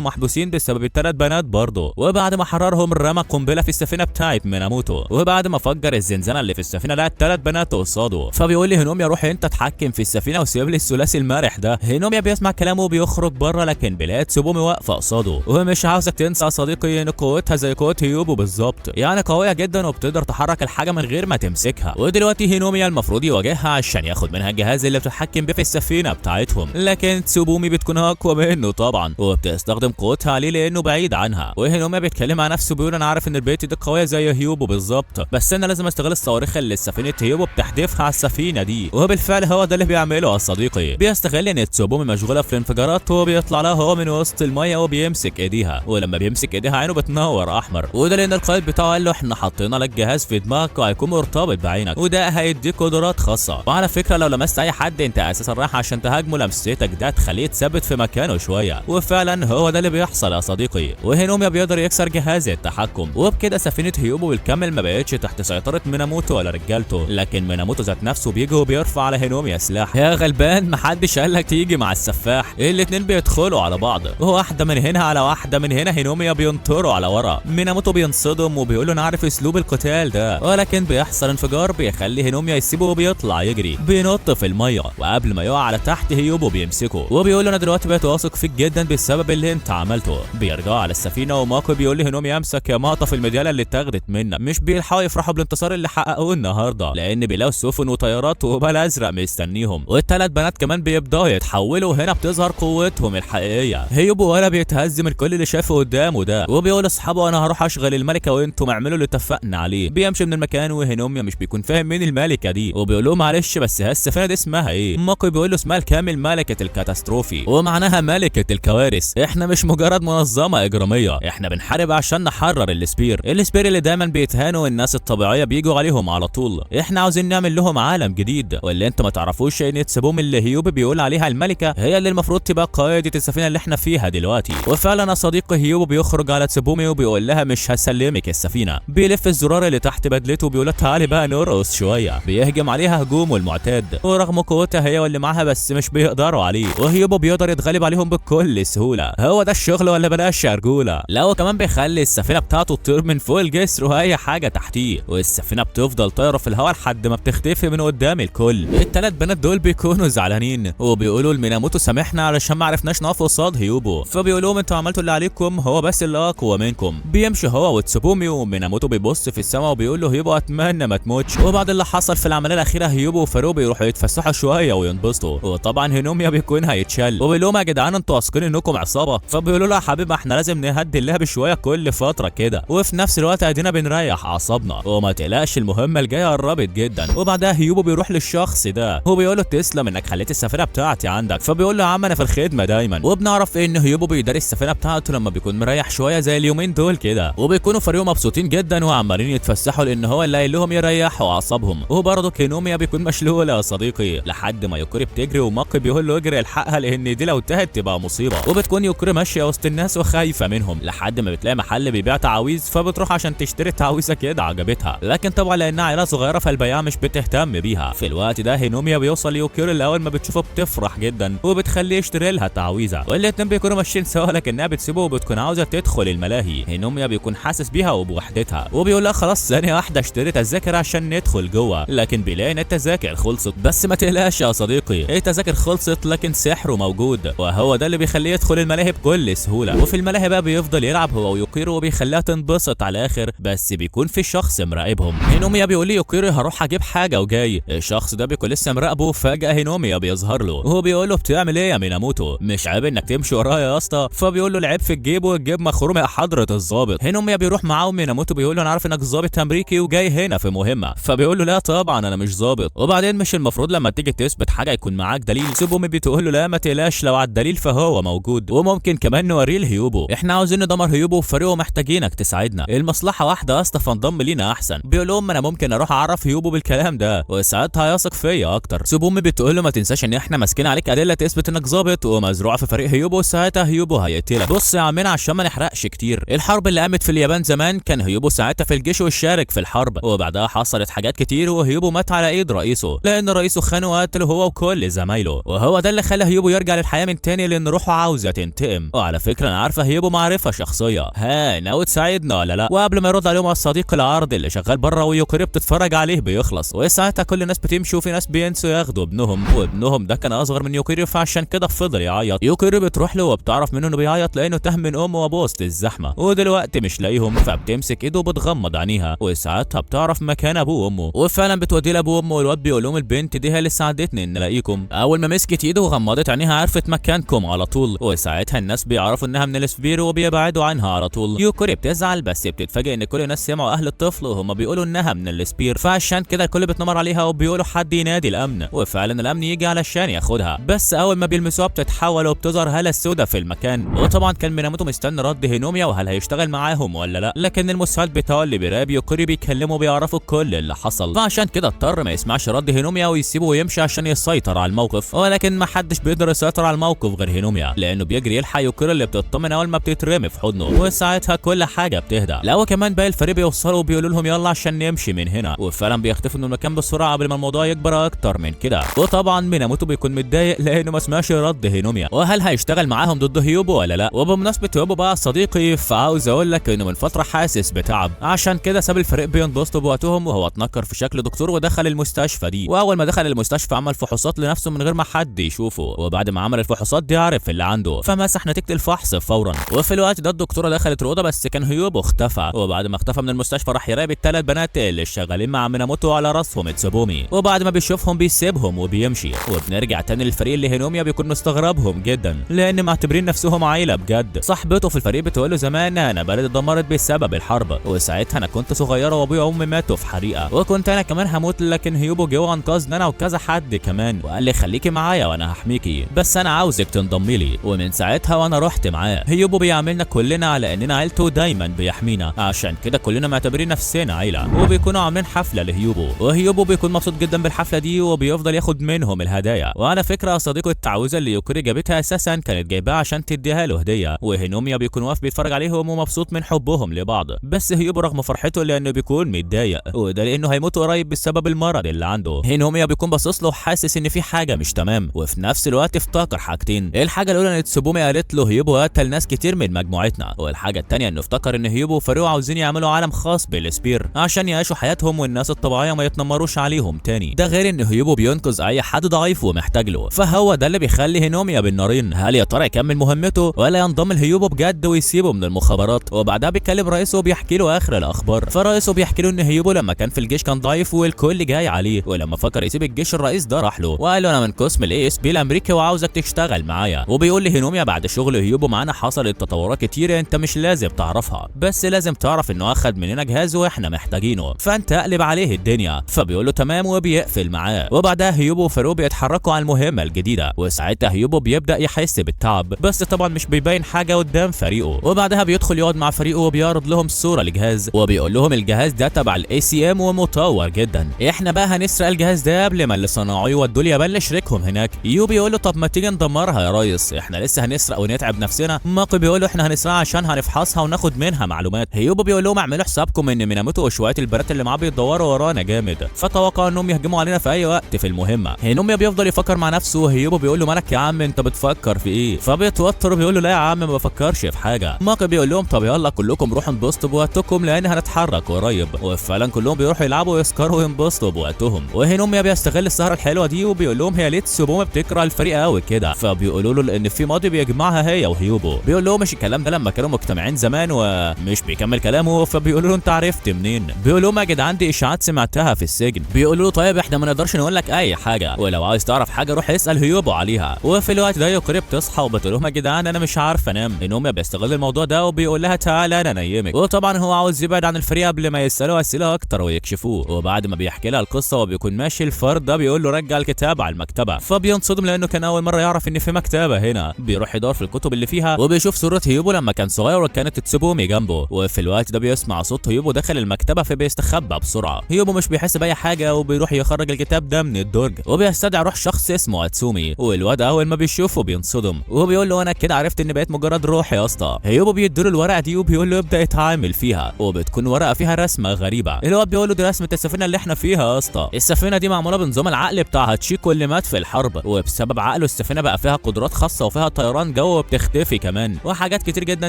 A: محبوسين بسبب الثلاث بنات برضه. وبعد ما حررهم رمى قنبله في السفينه بتاعت ميناموتو، وبعد ما فجر الزنزانه اللي في السفينه لقى الثلاث بنات قصاده. فبيقول لي هينوميا روح انت اتحكم في السفينه وسيب لي الثلاثي المرح ده. هينوميا بيسمع كلامه وبيخرج بره، لكن بيلاقي تسوبومي واقفه قصاده. ومش عاوزك تنسى يا صديقي ان قوتها زي قوه هيوبو بالظبط، يعني قويه جدا وبتقدر تحرك الحاجه من غير ما تمسكها. ودلوقتي هينوميا المفروض يواجهها عشان ياخد منها الجهاز اللي بتتحكم بيه في السفينه بتاعتهم، لكن تسوبومي بتكون اقوى منه طبعا وبتستخدم قوتها عليه لانه بعيد عنها. وهينوميا بيتكلم مع نفسه بيقول انا عارف ان البيت دي قويه زي هيوبو بالظبط، بس انا لازم استغل الصواريخ اللي سفينه هيوبو بتحدفها على السفينه دي. وبالفعل هو ده اللي بيعمله يا صديقي، بيستغل ان تسوبومي مشغوله في الانفجارات وبيطلع لها هو من وسط الميه وبيمسك ايديها، ولما بيمسك ايديها عينه بتنور احمر، وده لان القائد بتاعه قال له احنا حاطين لك جهاز في دماغك وهيكون مرتبط بعينك وده هيديك قدرات خاصه. وعلى فكره لو لمست اي حد انت اساسا رايح عشان تهاجمه، لمستك ده تخليه يتثبت في مكانه شويه. وفعلا هو ده اللي بيحصل يا صديقي، وهينوميا بيقدر يكسر جهاز التحكم. وبكده سفينه هيوبو بالكامل ما بقتش تحت سيطره ميناموتو ولا رجالته، لكن ميناموتو ذات نفسه بيجي وبيرفع على هينوميا سلاح. يا غلبان محدش قال لك تيجي مع السفاح، الاتنين بيدخلوا على بعض وواحده من هنا على واحده من هنا. هينوميا بينطروا على ورا، ميناموتو بينصدم وبيقول له انا عارف اسلوب القتال ده، ولكن بيحصل انفجار بيخلي هينوميا يسيبه وبيطلع يجري، بينط في الميه وقبل ما يقع على تحت هيوبو بيمسكه وبيقول له انا دلوقتي بقيت واثق فيك جدا بسبب اللي انت عملته. بيرجعوا على السفينه وماكو بيقول لي هينوميا امسك يا ماطه في الميداليه اللي اتاخدت منك. مش بيلحقوا يفرحوا بالانتصار اللي حققوه النهارده لان بيلاقوا سفن وطيارات وبال ازرق مستنيهم، والثلاث بنات كمان بيبداوا يتحولوا وهنا بتظهر قوتهم الحقيقيه. هيوبو ولا بيتهز من كل اللي شافه قدامه ده وبيقول لاصحابه انا هروح اشغل الملكه وانتم اعملوا اللي اتفقنا عليه. بيمشي من المكان وهينوميا مش بيكون فاهم مين الملكه دي وبيقول له معلش بس السفينه دي اسمها ايه؟ ماكو بيقول له اسمها الكامل ملكه الكاتاستروفي ومعناها ملكه الكوارث. احنا مش مجرد منظمه اجراميه، احنا بنحارب عشان نحرر السبير اللي دايما بيتهانوا الناس الطبيعيه بيجوا عليهم على طول. احنا عاوزين نعمل لهم عالم جديد، واللي انت ما تعرفوش ان تسوبومي اللي هيوبي بيقول عليها الملكه هي اللي المفروض تبقى قائده السفينه اللي احنا فيها دلوقتي. وفعلا يا صديقي هيوبي بيخرج على تسوبومي وبيقول لها مش هسلمك السفينه. بيلف الزرار اللي تحت بدلته وبيقول لها تعالي بقى نرقص شويه. بيهجم عليها هجومه المعتاد ورغم قوتها هي واللي معاها بس مش بيقدروا عليه، وهيوبي بيقدر يتغلب عليهم بكل سهوله. هو ده الشغل ولا بلاش يا رجوله؟ لا هو كمان بيخلي السفينه بتاعته تطير من فوق الجسر واي حاجه تحتيه، والسفينه بتفضل طايره في الهواء لحد ما بتختفي من قدام الكل. الثلاث بنات دول بيكونوا زعلانين وبيقولوا لميناموتو سامحنا علشان ما عرفناش نقف قصاد هيوبو. فبيقول لهم انتوا عملتوا اللي عليكم، هو بس اللي اقوى منكم. بيمشي هو وتسوبومي وميناموتو بيبص في السماء وبيقول له هيوبو اتمنى ما تموتش. وبعد اللي حصل في العمليه الاخيره هيوبو وفاروق بيروحوا يتفسحوا شويه وينبسطوا، وطبعا هينوميا بيكون هيتشل وبيقول لهم يا جدعان انتوا واثقين انكم عصابه؟ فبيقولوا له يا حبيبي احنا لازم نهدي اللعب شويه كل فتره كده، وفي نفس الوقت ادينا بنريح اعصابنا وما تقلقش المهمه الجايه قربت جدا. وبعدها هيوبو بيروح للشخص ده وبيقول له تسلم انك خليت السفينه بتاعتي عندك. فبيقول له يا عم انا في الخدمه دايما. وبنعرف ان هيوبو بيداري السفينه بتاعته لما بيكون مريح شويه زي اليومين دول كده، وبيكونوا فريقه مبسوطين جدا وعمالين يتفسحوا لان هو اللي قايل لهم يريحوا اعصابهم. وبرضه هينوميا بيكون مشلول يا صديقي لحد ما يوكوري بتجري وماكي بيقول له اجري الحقها لان دي لو تهت تبقى مصيبه. وبتكون يوكوري ماشيه وسط الناس وخايفه منهم لحد ما بتلاقي محل بيبيع تعاويذ، فبتروح عشان تشتري تعويذه كده عجبتها، لكن طبعا لانها عيله صغيره فالبياع مش بتهتم بيها. في الوقت ده هينوميا بيوصل يوكوري الاول ما بتشوفه بتفرح جدا وبتخليه يشتري لها تعويذه، والاتنين بيكونوا ماشيين سوا لكنها بتسيبه وبتكون عاوزه تدخل الملاهي. هينوميا بيكون حاسس بيها وبوحدتها وبيقول لها خلاص ثانيه واحده اشتري تذاكر عشان ندخل جوه، لكن بيلاقي ان التذاكر خلصت. بس ما تقلقش يا صديقي التذاكر خلصت لكن سحره موجود، وهو ده اللي بيخليه يدخل الملاهي بكل سهوله. وفي الملاهي بقى بيفضل يلعب هو ويوكيرو وبيخليها تنبسط على الاخر، بس بيكون في شخص مراقبهم. هينوميا بيقول لي يوكيرو هروح اجيب حاجه وجاي. الشخص ده بيكون لسه مراقبه، فجاه هينوميا بيظهر له وهو بيقول له بتعمل ايه يا ميناموتو؟ مش عيب انك تمشي ورايا يا اسطى؟ فبيقول له العيب في الجيب والجيب مخروم يا حضره الظابط. هينوميا بيروح معاه وميناموتو بيقول له انا عارف انك ظابط امريكي وجاي هنا في مهمه. فبيقول له لا طبعا انا مش ظابط، وبعدين مش المفروض لما تيجي تثبت حاجه يكون معاك دليل. سوبومي بتقول له لا ما تقلقش، لو على الدليل فهو موجود، وممكن كمان نوريه لهيوبو. احنا عاوزين ندمر هيوبو وفريقه محتاجينك تساعدنا، المصلحه واحده اصلا فانضم لينا احسن. بيقول لهم انا ممكن اروح اعرف هيوبو بالكلام ده وساعتها هيثق فيا اكتر. سوبومي بتقول له ما تنساش ان احنا ماسكين عليك ادله تثبت انك ظابط ومزروع في فريق هيوبو، ساعتها هيوبو هيقتلك. بص يا عمنا عشان ما نحرقش كتير، الحرب اللي قامت في اليابان زمان كان هيوبو ساعتها في الجيش وشارك في الحرب، وبعدها حصلت حاجات كتير وهيوبو مات على ايد رئيسه لان رئيسه خانه وقتله هو وكل زمايله، وهو ده اللي خلى هيوبو يرجع للحياه من تاني لان روحه عاوزه تنتقم. وعلى فكره انا عارفه هيوبو معرفه شخصيه، ها ناوي تساعدنا ولا لا؟ وقبل ما يرد عليهم الصديق العرض اللي شغال بره ويوكوري بتتفرج عليه بيخلص، وساعتها كل الناس بتمشي وفي ناس بينسوا ياخدوا ابنهم، وابنهم ده كان اصغر من يوكوري فعشان كده فضل يعيط. يوكوري بتروح له وبتعرف منه انه بيعيط لانه تاه من امه وابوه وسط الزحمه، ودلوقتي مش لاقيهم، فبتمسك ايده وبتغمض عينيها وساعتها بتعرف مكان ابوه وامه، وفعلا بتوديه لابوه وامه، والواد بيقول لهم البنت دي هي اللي ساعدتني ان الاقيكم. اول ما مسكت ايده وغمضت عينيها عرفت مكانكم على طول، وساعتها الناس بيعرفوا انها من السبير وبيبعدوا عنها على طول. يوكوري بتزعل بس بتتفاجئ ان كل الناس سمعوا اهل الطفل وهم بيقولوا انها من السبير، فعشان كده الكل بيتنمر عليها وبيقولوا حد ينادي الامن، وفعلا الامن يجي علشان ياخدها، بس اول ما بيلمسوها بتتحول وبتظهر هالة سودا في المكان. وطبعا كان ميناموتو مستني رد هينوميا وهل هيشتغل معاهم ولا لا، لكن المساعد بتاعه اللي بيراقب يوكوري بيكلموا بيعرفوا كل اللي حصل، فعشان كده اضطر ما يسمعش رد هينوميا ويسيبه ويمشي عشان يسيطر على الموقف، ولكن ما حدش بيقدر يسيطر على الموقف غير هينوميا لانه بيجري يلحق يوكوري اللي بتطمن اول ما بتترمي في حضنه، وساعتها كل حاجه بتهدى. لا كمان باقي الفريق بيوصلوا وبيقولوا لهم يلا عشان نمشي من هنا، وفعلا بيختفوا من المكان بسرعه قبل ما الموضوع يكبر اكتر من كده. وطبعا ميناموتو بيكون متضايق لانه ما سمعش رد هينوميا، وهل هيشتغل معاهم ضد هيوبو ولا لا؟ وبمناسبه هيوبو بقى صديقي، فعاوز اقول لك انه من فتره حاسس بتعب، عشان كده ساب الفريق بينبسطوا بوقتهم وهو اتنكر في شكل دكتور ودخل المستشفى دي، واول ما دخل المستشفى عمل فحوصات لنفسه من غير ما حد يشوفه، وبعد ما عمل الفحوصات دي عرف اللي عنده فمسح نتيجه الفحص فورا. وفي الوقت ده الدكتوره دخلت الاوضه بس كان هيوبو اختفى، وبعد ما اختفى من المستشفى راح يراقب الثلاث بنات اللي شغالين مع ميناموتو على راسهم تسوبومي، وبعد ما بيشوفهم بيسيبهم وبيمشي. وبنرجع تاني للفريق اللي هينوميا بيكون مستغربهم جدا لان معتبرين نفسهم عيله بجد. صاحبته في الفريق بتقول له زمان انا بلدي اتدمرت بسبب الحرب، وساعتها انا كنت صغيره وابويا وامي ماتوا في حريقه، وكنت انا كمان هموت، لكن هيوبو جه وانقذني انا وكذا حد كمان وقال لي خليكي معايا وانا هحميكي، بس انا عاوزك تنضمي لي. ومن ساعتها وانا رحت معاه. هيوبو بيعاملنا كلنا على اننا عيلته دايما بيحمينا، عشان كده كلنا معتبرين نفسنا عيله، وبيكونوا عاملين حفله لهيوبو، وهيوبو بيكون مبسوط جدا بالحفله دي وبيفضل ياخد منهم الهدايا. وعلى فكره صديقه التعويذه اللي يوكوري جابتها اساسا كانت جايباها عشان تديها له هديه، وهينوميا بيكون واقف بيتفرج عليهم ومبسوط من حبهم لبعض، بس هيوبو رغم فرحته لانه بيكون متضايق، وده لانه هيموت قريب بسبب المرض اللي عنده. هينوميا بيكون باصص له حاسس ان في حاجه مش تمام، وفي نفس الوقت افتكر حاجتين. الحاجه الاولى ان تسوبومي قالت له هيوبو قتل ناس كتير من مجموعتنا، والحاجه الثانيه انه افتكر ان هيوبو وفريقه عاوزين يعملوا عالم خاص بالسبير عشان يعيشوا حياتهم والناس الطبيعيه ما يتنمروش عليهم تاني. ده غير ان هيوبو بينقذ اي حد ضعيف ومحتاج له، فهو ده اللي بيخلي هينوميا بالنارين. هل يا ترى يكمل مهمته ولا ينضم لهيوبو بجد ويسيبه من المخابرات؟ وبعدها بيتكلم رئيسه وبيحكي له اخر الاخبار، فرئيسه بيحكي له ان هيوبو لما كان في الجيش كان ضعيف والكل جاي عليه، ولما فكر يسيب الجيش الرئيس ده راح له وقال له انا من قسم ASP الامريكي وعاوزك تشتغل معايا. وبيقول لي هينوميا بعد شغل هيوبو معانا حصلت تطورات كتير انت مش لازم تعرفها، بس لازم تعرف انه اخد مننا جهاز واحنا محتاجينه، فانت اقلب عليه الدنيا. فبيقول له تمام وبيقفل معاه. وبعدها هيوبو وفاروق بيتحركوا على المهمه الجديده، وساعتها هيوبو بيبدا يحس بالتعب بس طبعا مش بيبين حاجه قدام فريقه. وبعدها بيدخل يقعد مع فريقه وبيعرض لهم صوره لجهاز، وبيقول لهم الجهاز ده تبع ACM ومطور جدا، احنا بقى هنسرق الجهاز ده قبل ما اللي صنعوه يودوا اليابان لشريكهم هناك. يو بيقول له طب ما تيجي ندمرها يا ريس، احنا لسه هنسرق ونتعب نفسنا؟ ماكو بيقول له احنا هنسرقها عشان هنفحصها وناخد منها معلومات. هيوبو بيقول لهم اعملوا حسابكم ان ميناموتو وشويه البنات اللي معاه بيدوروا ورانا جامد، فتوقعوا انهم يهجموا علينا في اي وقت في المهمه. هينوميا بيفضل يفكر مع نفسه وهيوبو بيقول له مالك يا عم انت بتفكر في ايه؟ فبيتوتر وبيقول له لا يا عم ما بفكرش في حاجه. ماكو بيقول لهم طب يلا كلكم روحوا انبسطوا بوقتكم لان هنتحرك قريب، وفعلا كلهم بيروحوا يلعبوا ويسكروا وينبسطوا بوقتهم. وهينوميا بيستغل السهره الحلوه دي وبيقول لهم هي ليه تسوبومي بتكره الفريق قوي كده، فبيقولوا له لان في ماضي بيجمعها هي وهيوبو. بيقول لهم مش الكلام ده لما كانوا مجتمعين زمان، ومش بيكمل كلامه. فبيقولوا له انت عرفت منين؟ بيقول لهم يا جدعان دي اشاعات سمعتها في السجن. بيقولوا له طيب احنا ما نقدرش نقول لك اي حاجه، ولو عايز تعرف حاجه روح اسال هيوبو عليها. وفي الوقت ده يوكوري بتصحى وبتقول لهم يا جدعان انا مش عارف انام. هينوميا بيستغل الموضوع ده وبيقول لها تعالى انا انيمك، وطبعا هو عاوز يبعد عن الفريق قبل ما يسالوا اسئله اكتر ويكشفوه. وبعد ما بيحكي لها القصه وبيكون ماشي الفرد ده بيقول له رجع على الكتاب على المكتبه، فبينصدم لانه كان اول مره يعرف ان في مكتبه هنا. بيروح يدور في الكتب اللي فيها وبيشوف صوره هيوبو لما كان صغير وكانت تسوبومي جنبه، وفي الوقت ده بيسمع صوت هيوبو داخل المكتبه فبيستخبى بسرعه. هيوبو مش بيحس باي حاجه وبيروح يخرج الكتاب ده من الدرج وبيستدعي روح شخص اسمه اتسومي، والواد اول ما بيشوفه بينصدم وبيقول له انا كده عرفت ان بقيت مجرد روح يا اسطى. هيوبو بيديله الورقه دي وبيقول له ابدا يتعامل فيها، وبتكون ورقه فيها رسمه غريبه. الواد بيقول له دي رسمه السفينه اللي احنا فيها يا اسطى. السفينه دي معموله بنظام العقل بتاع هاتشيكو اللي مات في الحرب، وبسبب عقله السفينه بقى فيها قدرات خاصه وفيها طيران جو وبتختفي كمان وحاجات كتير جدا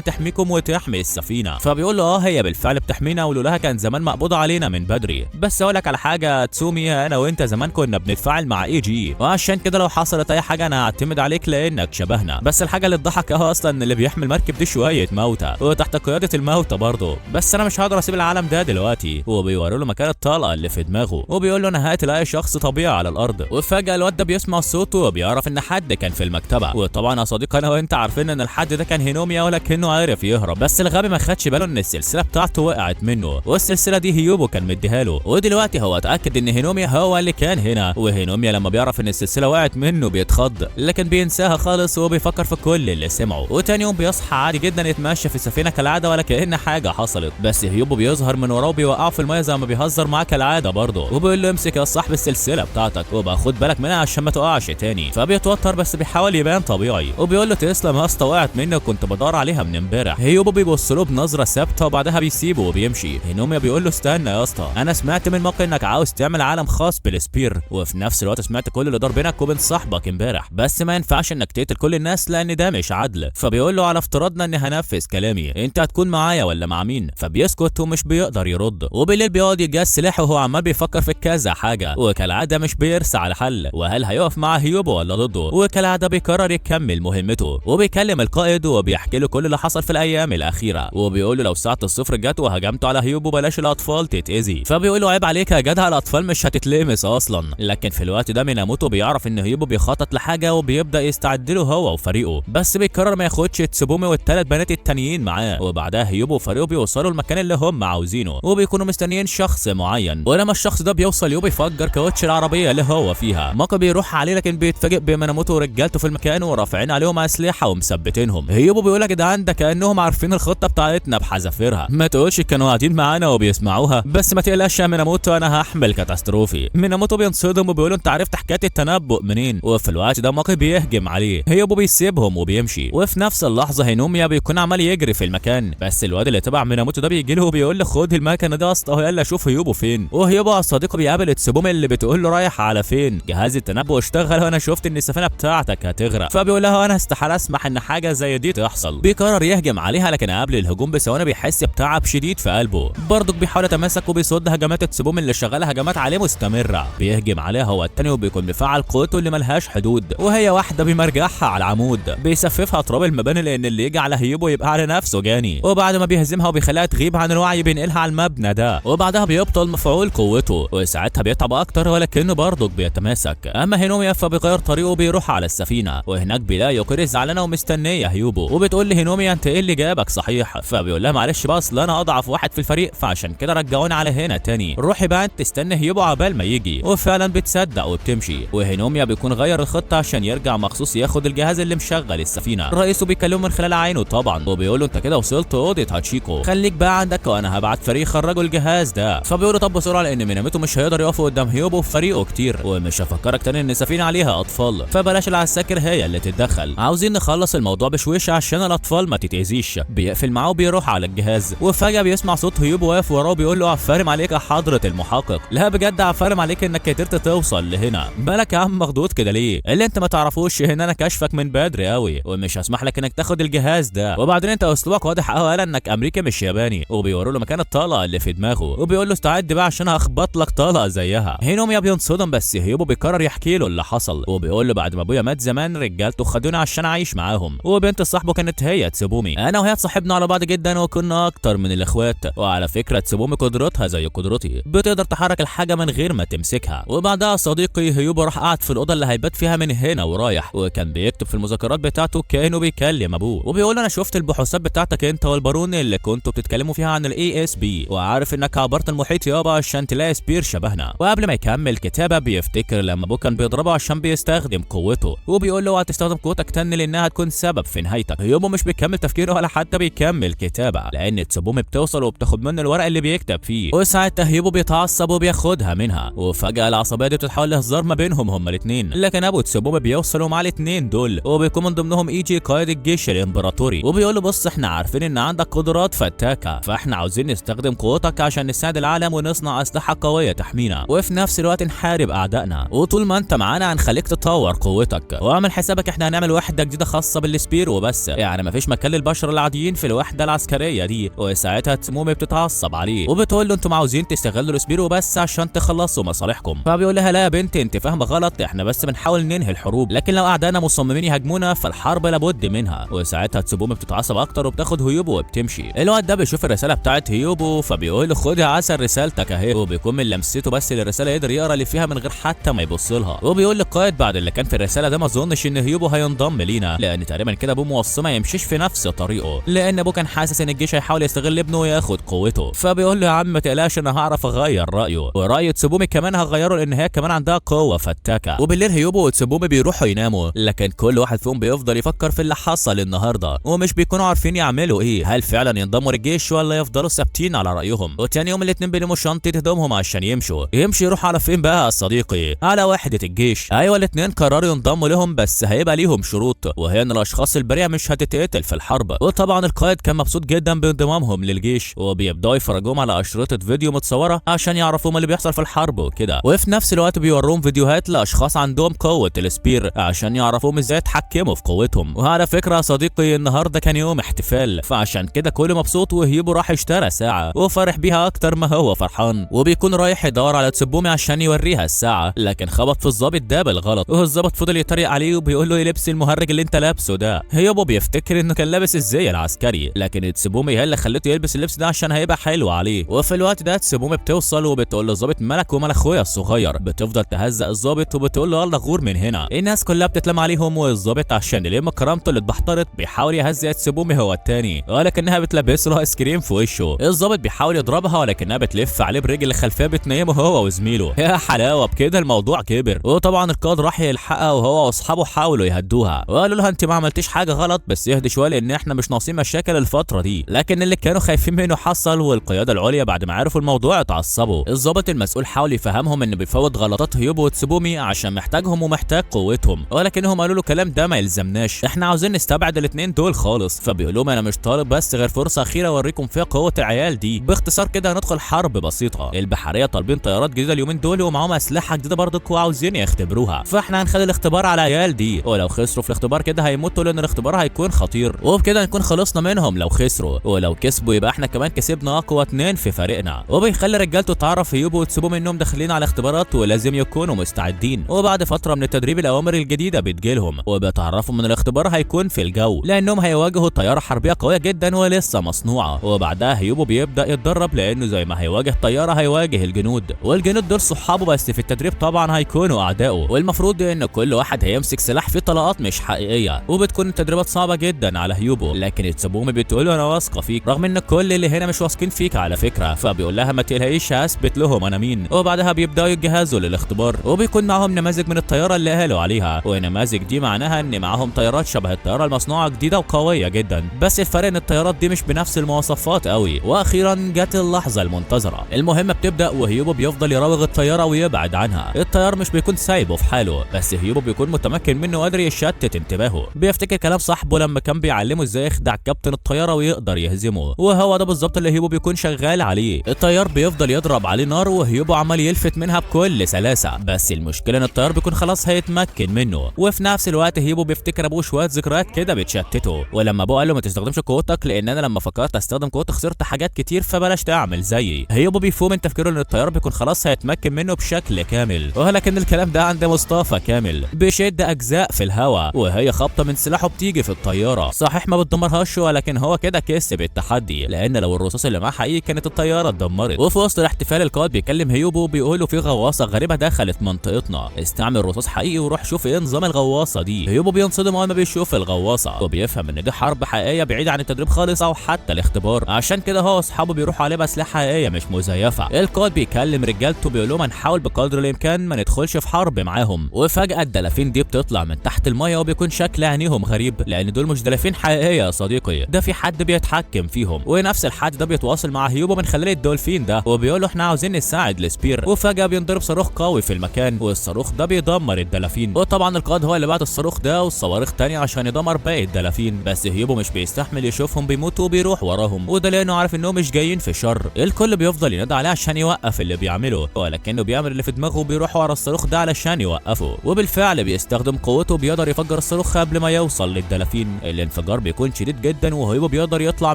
A: تحميكم وتحمي السفينه. فبيقول له هي بالفعل بتحمينا ولولاها كان زمان مقبوض علينا من بدري. بس اقول لك على حاجه تسومي، انا وانت زمان كنا بنتفاعل مع اي جي، وعشان كده لو حصلت اي حاجه انا هعتمد عليك لانك شبهنا. بس الحاجه اللي تضحك اصلا ان اللي بيحمي المركب دي شويه موتى وتحت قياده الموتى برضه، بس انا مش هقدر اسيب العالم ده دلوقتي. وبيوري له مكان الطلقه اللي في دماغه وبيقول له انا هقتل اي شخص طبيعي على الارض. وفجاه الواد ده بيسمع صوته وبيعرف ان حد كان في المكتبه، وطبعا يا صديقي انا وانت عارفين ان الحد ده كان هينوميا ولكنه عارف يهرب، بس الغبي ما خدش باله ان السلسله بتاعته وقعت منه، والسلسله دي هيوبو كان مديها له. ودلوقتي هو اتاكد ان هينوميا هو اللي كان هنا، وهينوميا لما بيعرف ان السلسله وقعت منه بيتخض لكن بينساها خالص وبيفكر في كل اللي سمعه. وتاني يوم بيصحى عادي جدا يتمشى في السفينه كالعاده ولا كأن حاجه حصلت، بس هيوبو بيظهر من وراه وبيوقعه في الميه زي ما بيهزر معاه كالعاده برضه، وبيقول له امسك يا صاحب السلسله بتاعتك وبقى خد بالك منها عشان ما تقعش تاني. فبيتوتر بس بيحاول يبان طبيعي وبيقول له تسلم يا اسطى وقعت مني وكنت بدور عليها من امبارح. هيوبو بيبص له بنظره ثابته وبعدها بيسيبه وبيمشي. هينوميا بيقول له استنى يا اسطى، انا سمعت من موقع انك عاوز تعمل عالم خاص بالسبير، وفي نفس الوقت سمعت كل اللي دار بينك وبين صاحبك امبارح، بس ما ينفعش انك تقتل كل الناس لان ده مش عدل. فبيقول له على افتراضنا اني هنفذ كلامي انت هتكون معايا ولا مع مين؟ فبيسكت ومش بيقدر يرد. وبالليل بيقعد يجهز سلاحه وهو عمال بيفكر في كذا حاجه، وكالعاده مش بيرسى على حل وهل هيقف مع هيوبو ولا ضده. وكالعاده بيقرر يكمل مهمته وبيكلم القائد وبيحكي له كل اللي حصل في الايام الاخيره، وبيقول له لو ساعه الصفر جت وهجمته على هيوبو بلاش الاطفال تتاذي. فبيقول له عيب عليك يا جدع الاطفال مش هتتلمس اصلا. لكن في الوقت ده ميناموتو بيعرف ان هيوبو بيخطط لحاجه وبيبدا يستعد له هو وفريقه، بس بيقرر ما ياخدش تسوبومي والثلاث بنات التانيين معاه. وبعدها هيوبو وفريقه بيوصلوا المكان اللي هم عاوزينه وبيكونوا مستنيين شخص معين، ولما الشخص ده بيوصل يوبو يفجر كاوتش العربيه اللي هو فيها. ماكو بيروح عليه لكن بيتفاجئ بميناموتو ورجالته في المكان ورافعين عليهم اسلحه ومثبتينهم. هيوبو بيقول يا جدعان ده كانهم عارفين الخطه بتاعتنا بحذافيرها، ما تقولش كانوا قاعدين معانا وبيسمعوها، بس ما تقلقش يا ميناموتو انا هحمل كاتاستروفي. ميناموتو بينصدم وبيقول له انت عرفت حكايه التنبؤ منين؟ وفي الوقت ده ماكو بيهجم عليه. هيوبو بيسيبهم وبيمشي، وفي نفس اللحظه هينوميا بيكون عمال يجري في المكان، بس الواد اللي تبع ميناموتو ده بيجي له وبيقول له خد المكنه دي يا اسطى يلا شوف هيوبو فين. وهيوبو على صديقه بيقابل تسوبومي اللي بتقول له رايح على فين؟ جهاز التنبؤ اشتغل وانا شفت ان السفينه بتاعتك هتغرق. فبيقول لها انا استحاله اسمح ان حاجه زي دي تحصل. بيقرر يهجم عليها لكن قبل الهجوم بثواني بيحس بتعب شديد في قلبه، برضك بيحاول يتماسك وبيصد هجمات تسوبومي اللي شغاله هجمات عليه مستمره. بيهجم عليها هو التاني وبيكون مفعل قوته اللي ملهاش حدود، وهي واحده بيمرجعها على العمود بيسففها تراب المباني لان اللي يجي على هيوبو يبقى على نفسه جاني. وبعد ما بيهزمها وبيخليها تغيب عن الوعي بينقلها على المبنى ده، وبعدها بيبطل مفعول قوته وساعتها بيتعب اكتر ولكنه برضك بيتماسك. اما هينوميا فبيغير طريقه وبيروح على السفينه، وهناك بيلاقي يوكوري زعلانه ومستنيه هيوبو وبتقول لهينوميا انت ايه اللي جابك صحيح؟ فبيقول لها معلش بقى اصل انا اضعف واحد في الفريق فعشان كده رجعوني على هنا تاني، روحي بقى انت تستنى هيوبو عبال ما يجي. وفعلا بتصدق وبتمشي، وهينوميا بيكون غير الخطه عشان يرجع مخصوص ياخد الجهاز اللي مشغل السفينه. رئيسه بيكلمه من خلال عينه طبعا وبيقول له انت كده وصلت اوضه هاتشيكو، خليك بقى عندك وانا هبعت فريق يخرجوا الجهاز ده. فبيقول له طب بسرعه لان ميناموتو مش هيقدر يقف قدام هيوبو وفريقه كتير، ومش هفكرك تاني ان السفينه عليها اطفال، فبلاش العساكر هي اللي تتدخل، عاوزين نخلص الموضوع بشويش عشان الاطفال ما تتاذيش. بيقفل معاه وبيروح على الجهاز، وفجاه بيسمع صوت هيوبو واقف وراه بيقول له عفارم عليك يا حضره المحقق. لا بجد عفارم عليك انك قدرت توصل لهنا، بالك يا عم مخضوض كده ليه؟ اللي انت ما تعرفوش ان انا كاشفك من بدري قوي ومش هسمح لك انك تاخد الجهاز ده، وبعدين انت اسلوبك واضح قوي قال انك امريكي مش ياباني. وبيوروا له مكان الطلقه اللي في دماغه وبيقول له استعد بقى عشان هخبط لك طلقه زيها. هينوميا بينصدم بس هيوبو بيقرر يحكي له اللي حصل، وبيقول له بعد ما ابويا مات زمان رجالته خدوني عشان اعيش معاهم، وبنت صاحبه كانت هي تسوبومي. انا وهي اتصاحبنا على بعض جدا وكنا اكتر من الاخوات، وعلى فكره تسوبومي قدرتها زي قدرتي، بتقدر تحرك الحاجه من غير ما تمسكها. وبعدها صديقي هيوبو راح قعد في الاوضه اللي هيبات فيها من هنا ورايح، وكان بيكتب في المذكرات بتاعته كانه بيكلم ابوه، وبيقول انا شفت البحوثات بتاعتك انت والبارون اللي كنتوا بتتكلموا فيها عن الاي اس بي، وعارف انك عبرت المحيط يابا عشان تلاقي سبير شبهنا. وقبل ما يكمل كتابه بيفتكر بيفتكر لما ابوه كان بيضربه عشان بيستخدم قوته، وبيقول له هتستخدم قوتك تاني لانها هتكون سبب في نهايتك. هيوبو مش بيكمل تفكيره ولا حتى بيكمل كتابه، لان تسوبومي بتوصل وبتاخد منه الورق اللي بيكتب فيه، وساعتها هيوبو بيتعصب وبياخدها منها، وفجاه العصبيه دي بتتحول لهزار ما بينهم هما الاثنين. لكن ابو تسوبومي بيوصلوا مع الاثنين دول، وبيكون من ضمنهم ايجي قائد الجيش الامبراطوري، وبيقول له بص احنا عارفين ان عندك قدرات فتاكه، فاحنا عاوزين نستخدم قوتك عشان نساعد العالم ونصنع اسلحه قويه تحمينا، وفي نفس الوقت نحارب اعدائنا، وطول ما انت معانا هنخليك تطور قوتك، واعمل حسابك احنا هنعمل وحده جديده خاصه بالسبير وبس، يعني مفيش مكان للبشر العاديين في الوحده العسكريه دي. وساعتها تسومومي بتتعصب عليه وبتقول له انتم عاوزين تستغلوا السبير وبس عشان تخلصوا مصالحكم، فبيقول لها لا يا بنتي انت فاهمه غلط، احنا بس بنحاول ننهي الحروب، لكن لو اعدائنا مصممين يهاجمونا فالحرب لابد منها. وساعتها تسومومي بتتعصب اكتر وبتاخد هيوبو وبتمشي. الواد ده بيشوف الرساله بتاعت هيوبو فبيقول له خدها عسل رسالتك اهي، وبيكون من لمسته بس للرساله يقدر يقرا اللي فيها من غير حتى ما يبص لها. وبيقول للقائد بعد اللي كان في الرساله ده ما اظنش ان هيوبو هينضم لينا، لان تقريبا كده ابوه موصي ما يمشيش في نفس طريقه، لان ابوه كان حاسس ان الجيش هيحاول يستغل ابنه وياخد قوته. فبيقول له يا عم ما تقلقش انا هعرف اغير رايه، وراي تسوبومي كمان هغيره لان هي كمان عندها قوه فتاكه. وبالليل هيوبو وتسوبومي بيروحوا يناموا، لكن كل واحد فيهم بيفضل يفكر في اللي حصل النهارده، ومش بيكونوا عارفين يعملوا ايه، هل فعلا ينضموا للجيش ولا يفضلوا ثابتين على رايهم. وتاني يوم الاثنين بيلموا شنطه هدومهم عشان يمشوا يروحوا على فين بقى يا صديقي؟ على وحده الجيش. ايوه الاثنين قرروا ينضموا لهم بس هيبقى ليهم شروط، وهي ان الاشخاص البريئه مش هتتقتل في الحرب. وطبعا القائد كان مبسوط جدا بانضمامهم للجيش، وبيبداوا يفرجوهم على اشرطه فيديو متصوره عشان يعرفوا ما اللي بيحصل في الحرب وكده، وفي نفس الوقت بيوروهم فيديوهات لاشخاص عندهم قوه السبير عشان يعرفوهم ازاي يتحكموا في قوتهم. وعلى فكره يا صديقي النهارده كان يوم احتفال، فعشان كده كله مبسوط، وهيوبو راح اشترى ساعه وفرح بيها اكتر ما هو فرحان، وبيكون رايح يدور على تسوبومي عشان يوريها الساعه، لكن خبط في الضابط ده بالغلط، والضابط فضل يتريق عليه وبيقول له ايه لبس المهرج اللي انت لابسه ده. هيوبو بيفتكر انه كان لابس الزي العسكري، لكن تسوبومي هي اللي خلته يلبس اللبس ده عشان هيبقى حلو عليه. وفي الوقت ده تسوبومي بتوصل وبتقول للضابط مالك ومال اخويا الصغير، بتفضل تهزق الضابط وبتقول له يلا غور من هنا. الناس كلها بتتلم عليهم، والضابط عشان يلم كرامته اللي اتبحترت بيحاول يهزق تسوبومي هو التاني، ولكنها بتلبس له ايس كريم في وشه. الضابط بيحاول يضربها ولكنها بتلف عليه برجل اللي خلفيه بتنيمه هو وزميله. يا حلاوه بكده الموضوع كبر، وطبعا القائد راح يلحقها وهو واصحابه حاولوا يهدوها وقالوا لها انت ما عملتيش حاجه غلط بس اهدي شويه لان احنا مش ناقصين مشاكل الفتره دي. لكن اللي كانوا خايفين منه حصل، والقياده العليا بعد ما عرفوا الموضوع اتعصبوا. الضابط المسؤول حاول يفهمهم ان بيفوت غلطات هيوبو وتسوبومي عشان محتاجهم ومحتاج قوتهم، ولكنهم قالوا له كلام ده ما يلزمناش، احنا عاوزين نستبعد الاثنين دول خالص. فبيقول لهم انا مش طالب بس غير فرصه اخيره اوريكم فيها قوه العيال دي. باختصار كده هندخل حرب بسيطه. البحريه طالبين طيارات جديده اليومين دول ومعاهم اسلحه جديده برضه وعاوزين يختبروها، فاحنا هنخلي الاختبار على العيال دي، ولو خسروا في الاختبار كده هيموتوا لان الاختبار هيكون خطير، وبكده نكون خلصنا منهم لو خسروا، ولو كسبوا يبقى احنا كمان كسبنا اقوى اتنين في فريقنا. وبيخلي رجالته تعرف هيوبو وتسوبومي انهم داخلين على اختبارات ولازم يكونوا مستعدين. وبعد فتره من التدريب الاوامر الجديده بتجيلهم، وبيتعرفوا من الاختبار هيكون في الجو لانهم هيواجهوا طياره حربيه قويه جدا ولسه مصنوعه. وبعدها هيوبو بيبدا يتدرب لانه زي ما هيواجه طياره هيواجه الجنود، والجنود دول صحابه بس في التدريب طبعا هيكونوا اعدائه، والمفروض ان كل واحد هيمسك سلاح فيه طلقات مش حقيقيه. وبتكون التدريبات صعبه جدا على هيوبو، لكن تسوبومي بتقول له انا واثقه فيك رغم ان كل اللي هنا مش واثقين فيك على فكره. فبيقول لها ما تقلقيش هثبت لهم انا مين. وبعدها بيبداوا يجهزوا للاختبار، وبيكون معاهم نماذج من الطياره اللي قالوا عليها، والنماذج دي معناها ان معاهم طيارات شبه الطياره المصنوعه جديده وقويه جدا، بس الفرق ان الطيارات دي مش بنفس المواصفات قوي. واخيرا جت اللحظه المنتظره، المهمه بتبدا وهيوبو بيفضل يراوغ الطياره ويبعد عنها. الطيار مش بيكون سايبه في حاله، بس هيوبو بيكون متمكن منه وقادر يشتت انتباهه. بيفتكر كلام صاحبه لما كان بيعلمه ازاي يخدع كابتن الطياره ويقدر يهزمه، وهو ده بالظبط اللي هيوبو بيكون شغال عليه. الطيار بيفضل يضرب عليه نار وهيوبو عمال يلفت منها بكل سلاسه، بس المشكله ان الطيار بيكون خلاص هيتمكن منه. وفي نفس الوقت هيوبو بيفتكر ابوه شويه ذكريات كده بتشتته، ولما ابوه قال له ما تستخدمش قوتك لان انا لما فكرت استخدم قوتي خسرت حاجات كتير فبلاش تعمل زيي. هيوبو بيفهم من تفكيره ان الطيار بيكون خلاص هيتمكن منه بشكل كامل، ولكن الكلام ده عند مصطفى كامل بيشد اجزاء في الهواء وهي خبطه من سلاحه بتيجي في الطياره. صحيح ما بتدمرهاش ولكن هو كده كسب التحدي، لان لو الرصاص اللي معاه حقيقي كانت الطياره اتدمرت. وفي وسط الاحتفال القائد بيكلم هيوبو بيقول له في غواصه غريبه دخلت منطقتنا، استعمل رصاص حقيقي وروح شوف ايه نظام الغواصه دي. هيوبو بينصدم اول ما بيشوف الغواصه وبيفهم ان دي حرب حقيقيه بعيده عن التدريب خالص او حتى الاختبار، عشان كده هو واصحابه بيروحوا عليه باسلحه حقيقيه مش مزيفه. القائد بيكلم رجالته بيقول لهم هنحاول بقدر الامكان المكان ما ندخلش في حرب معاهم. وفجأة الدلافين دي بتطلع من تحت المية وبيكون شكل عينيهم غريب، لان دول مش دلافين حقيقية يا صديقي، ده في حد بيتحكم فيهم، ونفس الحد ده بيتواصل مع هيوبو من خلال الدولفين ده وبيقول له احنا عاوزين نساعد السبير. وفجأة بينضرب صاروخ قوي في المكان والصاروخ ده بيدمر الدلافين، وطبعا القائد هو اللي بعت الصاروخ ده والصواريخ تانية عشان يدمر باقي الدلافين، بس هيوبو مش بيستحمل يشوفهم بيموتوا وبيروح وراهم، وده لانه عارف انهم مش جايين في شر. الكل بيفضل ينادي عليه عشان يوقف اللي بيعمله، ولكنه بيعمل اللي في دماغه وبيروح ورا الصاروخ ده علشان يوقفه، وبالفعل بيستخدم قوته بيقدر يفجر الصاروخ قبل ما يوصل للدلافين. الانفجار بيكون شديد جدا وهيوبو بيقدر يطلع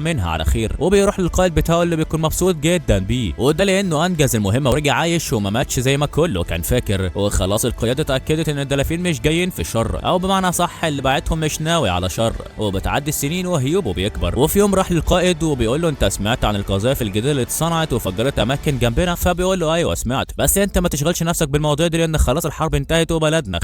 A: منها على خير، وبيروح للقائد بتاعه اللي بيكون مبسوط جدا بيه، وده لانه انجز المهمه ورجع عايش وما ماتش زي ما كله كان فاكر. وخلاص القياده اتاكدت ان الدلافين مش جايين في شر، او بمعنى صح اللي بعتهم مش ناوي على شر. وبتعدي السنين وهيوبو بيكبر، وفي يوم راح للقائد وبيقول له انت سمعت عن القذائف الجديده اللي اتصنعت وفجرت اماكن جنبنا؟ فبيقول له ايوه سمعت، بس انت ما تشغلش نفسك بالمواضيع دي لان خلاص الحرب انتهت وبلدنا